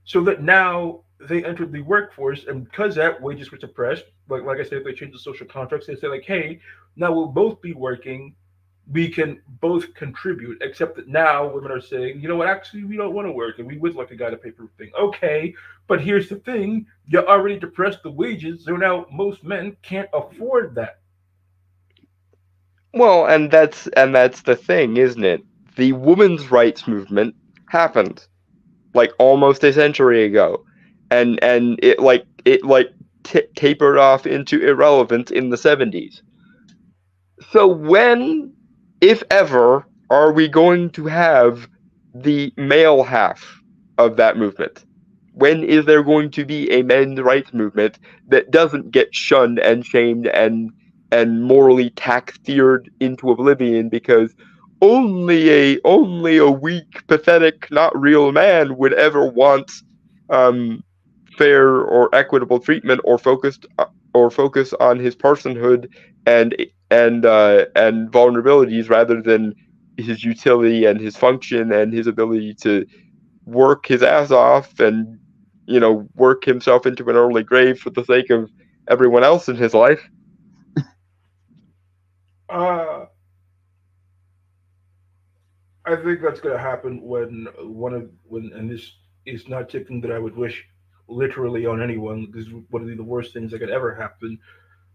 so that now they entered the workforce, and because that wages were suppressed. Like I said, they changed the social contracts. They say like, hey, now we'll both be working. We can both contribute, except that now women are saying, you know what, actually, we don't want to work and we would like a guy to pay for everything. Okay, but here's the thing, you already depressed the wages, so now most men can't afford that. Well, and that's the thing, isn't it? The women's rights movement happened like almost a century ago, and it tapered off into irrelevance in the 70s. So when, if ever, are we going to have the male half of that movement? When is there going to be a men's rights movement that doesn't get shunned and shamed and morally tack-steered into oblivion because only a weak, pathetic, not real man would ever want um, fair or equitable treatment, or focus on his personhood and and vulnerabilities rather than his utility and his function and his ability to work his ass off and work himself into an early grave for the sake of everyone else in his life. Uh, I think that's gonna happen when and this is not something that I would wish literally on anyone. This is one of the worst things that could ever happen.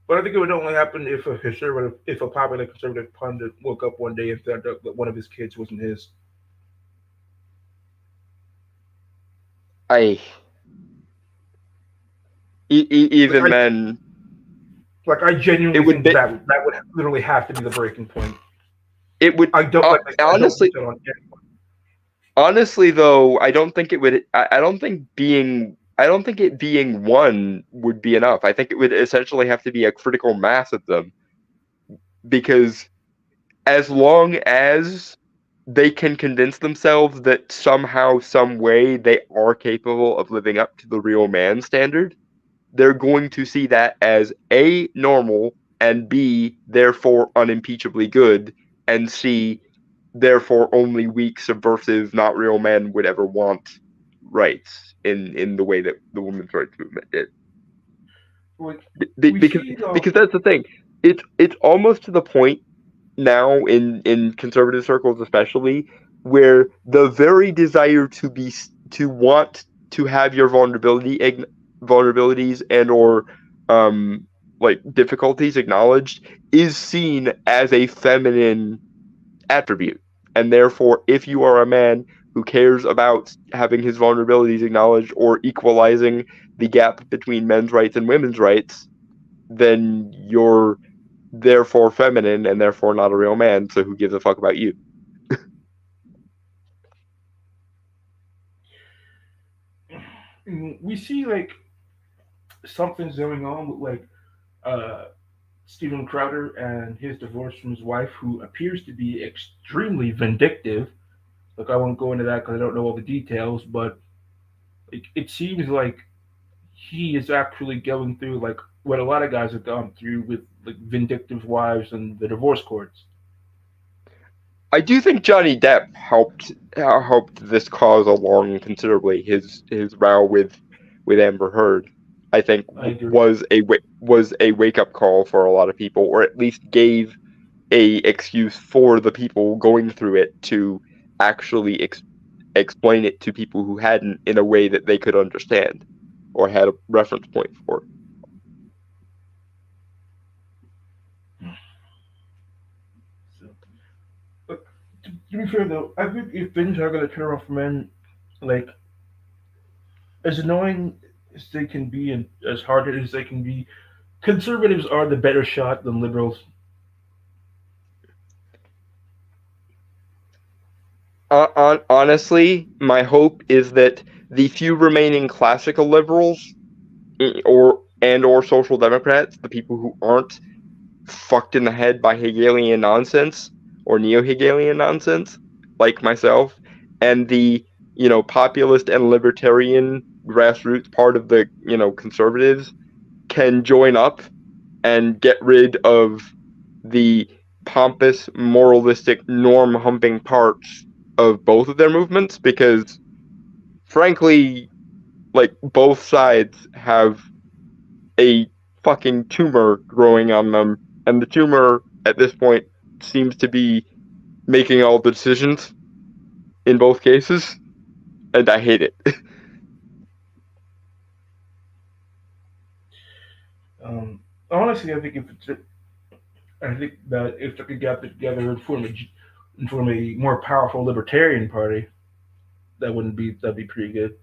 But I think it would only happen if a popular conservative pundit woke up one day and found out that one of his kids wasn't his. I Like even I, then I it genuinely would think be that would literally have to be the breaking point. it would I don't wish honestly that on anyone. honestly though I don't think it would I don't think it being one would be enough. I think it would essentially have to be a critical mass of them, because as long as they can convince themselves that somehow, some way, they are capable of living up to the real man standard, they're going to see that as A, normal, and B, therefore unimpeachably good, and C, therefore only weak, subversive, not real men would ever want rights in the way that the women's rights movement did. Like we Because see, that's the thing. It's almost to the point now in conservative circles especially, where the very desire to want to have your vulnerabilities and or um like difficulties acknowledged is seen as a feminine attribute, and therefore if you are a man who cares about having his vulnerabilities acknowledged or equalizing the gap between men's rights and women's rights, then you're therefore feminine and therefore not a real man. So who gives a fuck about you? we see something's going on with uh, Stephen Crowder and his divorce from his wife, who appears to be extremely vindictive. Like I won't go into that because I don't know all the details, but it seems like he is actually going through what a lot of guys have gone through with vindictive wives and the divorce courts. I do think Johnny Depp helped this cause along considerably. His row with Amber Heard, I think, I agree. was a wake up call for a lot of people, or at least gave a excuse for the people going through it to actually explain it to people who hadn't, in a way that they could understand or had a reference point for. So, but to be fair though, I think if things are going to turn around for men, like as annoying as they can be and as hard as they can be, conservatives are the better shot than liberals. Honestly, my hope is that the few remaining classical liberals or social democrats, the people who aren't fucked in the head by Hegelian nonsense or neo-Hegelian nonsense, like myself, and the populist and libertarian grassroots part of the conservatives can join up and get rid of the pompous, moralistic, norm humping parts of both of their movements, because frankly, like, both sides have a fucking tumor growing on them, and the tumor at this point seems to be making all the decisions in both cases, and I hate it. Um, Honestly, I think that if they could get together and form a more powerful libertarian party, that'd be pretty good.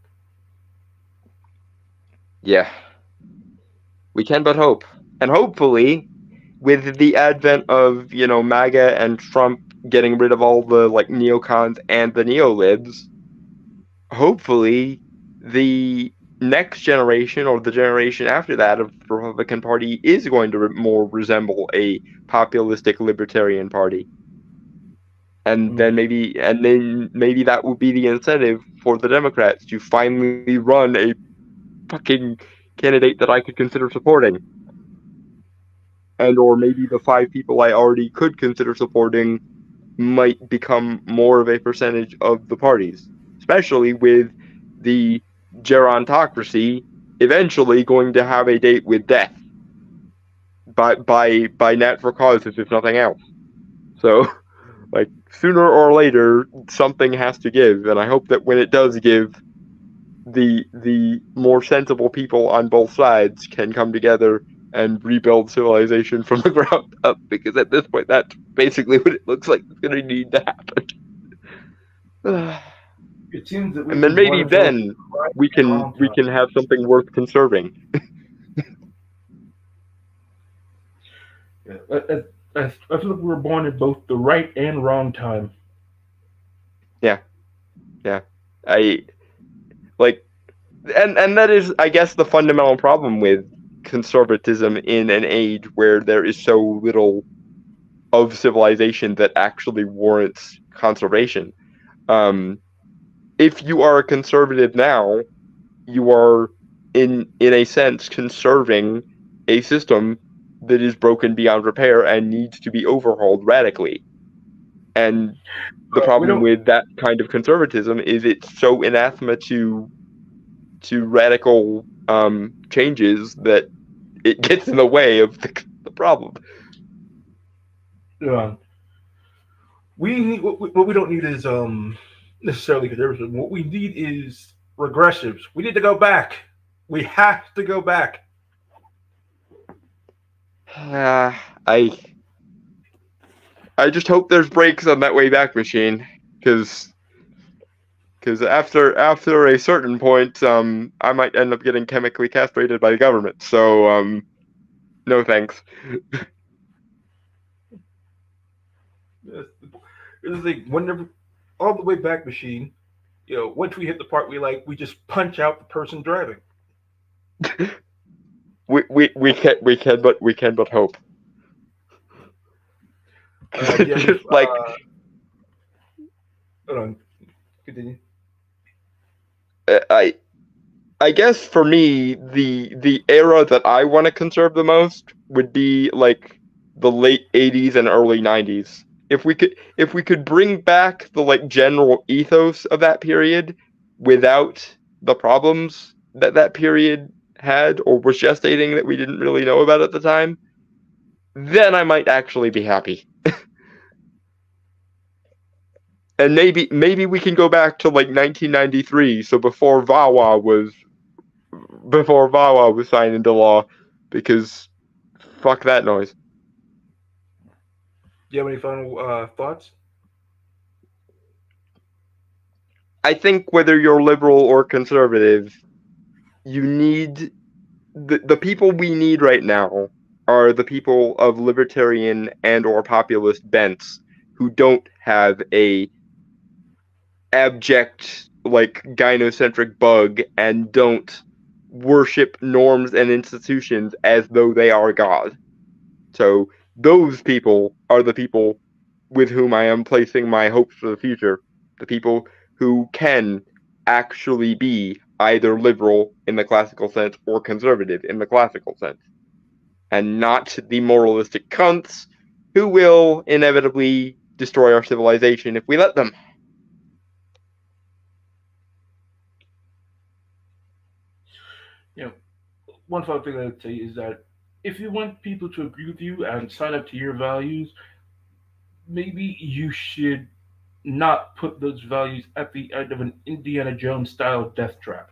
Yeah, we can but hope. And hopefully, with the advent of, MAGA and Trump getting rid of all the like neocons and the neolibs, hopefully the next generation or the generation after that of the Republican Party is going to more resemble a populistic libertarian party. Mm. And then maybe that will be the incentive for the Democrats to finally run a fucking candidate that I could consider supporting, and or maybe the five people I already could consider supporting might become more of a percentage of the parties, especially with the gerontocracy eventually going to have a date with death by natural causes, if nothing else. So, like, sooner or later, something has to give, and I hope that when it does give, the more sensible people on both sides can come together and rebuild civilization from the ground up. Because at this point, that's basically what it looks like it's going to need to happen. It seems that And we've then been maybe born both then right we and can wrong we time. can have something worth conserving. Yeah. I feel like we were born at both the right and wrong time. Yeah, yeah. I like, and that is, I guess, the fundamental problem with conservatism in an age where there is so little of civilization that actually warrants conservation. Um, if you are a conservative now, you are in a sense conserving a system that is broken beyond repair and needs to be overhauled radically. And the We problem don't. with that kind of conservatism is it's so anathema to radical changes that it gets in the way of the problem. Uh, we need what we don't need is necessarily conservatism. What we need is regressives. We need to go back. We have to go back. I I just hope there's brakes on that way back machine, because after a certain point, I might end up getting chemically castrated by the government. So no thanks. Yes. It's like whenever all the way back machine. Once we hit the part we just punch out the person driving. We can but hope. Do you have any? Just like, Hold on. Continue. I I guess for me, the era that I want to conserve the most would be like the late '80s and early '90s. If we could bring back the like general ethos of that period without the problems that that period had or was gestating that we didn't really know about at the time, then I might actually be happy. And maybe we can go back to like 1993, so before VAWA was signed into law, because fuck that noise. Do you have any final thoughts? I think whether you're liberal or conservative, you need the people we need right now are the people of libertarian and or populist bents who don't have a abject like gynocentric bug and don't worship norms and institutions as though they are God. So those people are the people with whom I am placing my hopes for the future. The people who can actually be either liberal in the classical sense or conservative in the classical sense, and not the moralistic cunts who will inevitably destroy our civilization if we let them. You know, one final thing I would say is that if you want people to agree with you and sign up to your values, maybe you should not put those values at the end of an Indiana Jones style death trap.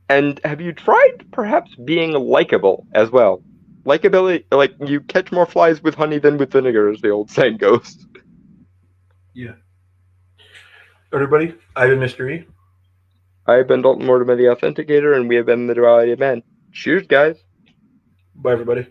And have you tried perhaps being likable as well? Likability, like you catch more flies with honey than with vinegar, as the old saying goes. Yeah. Everybody, I've been Mystery. I've been Dalton Mortimer, the Authenticator, and we have been the Duality of Men. Cheers, guys. Bye, everybody.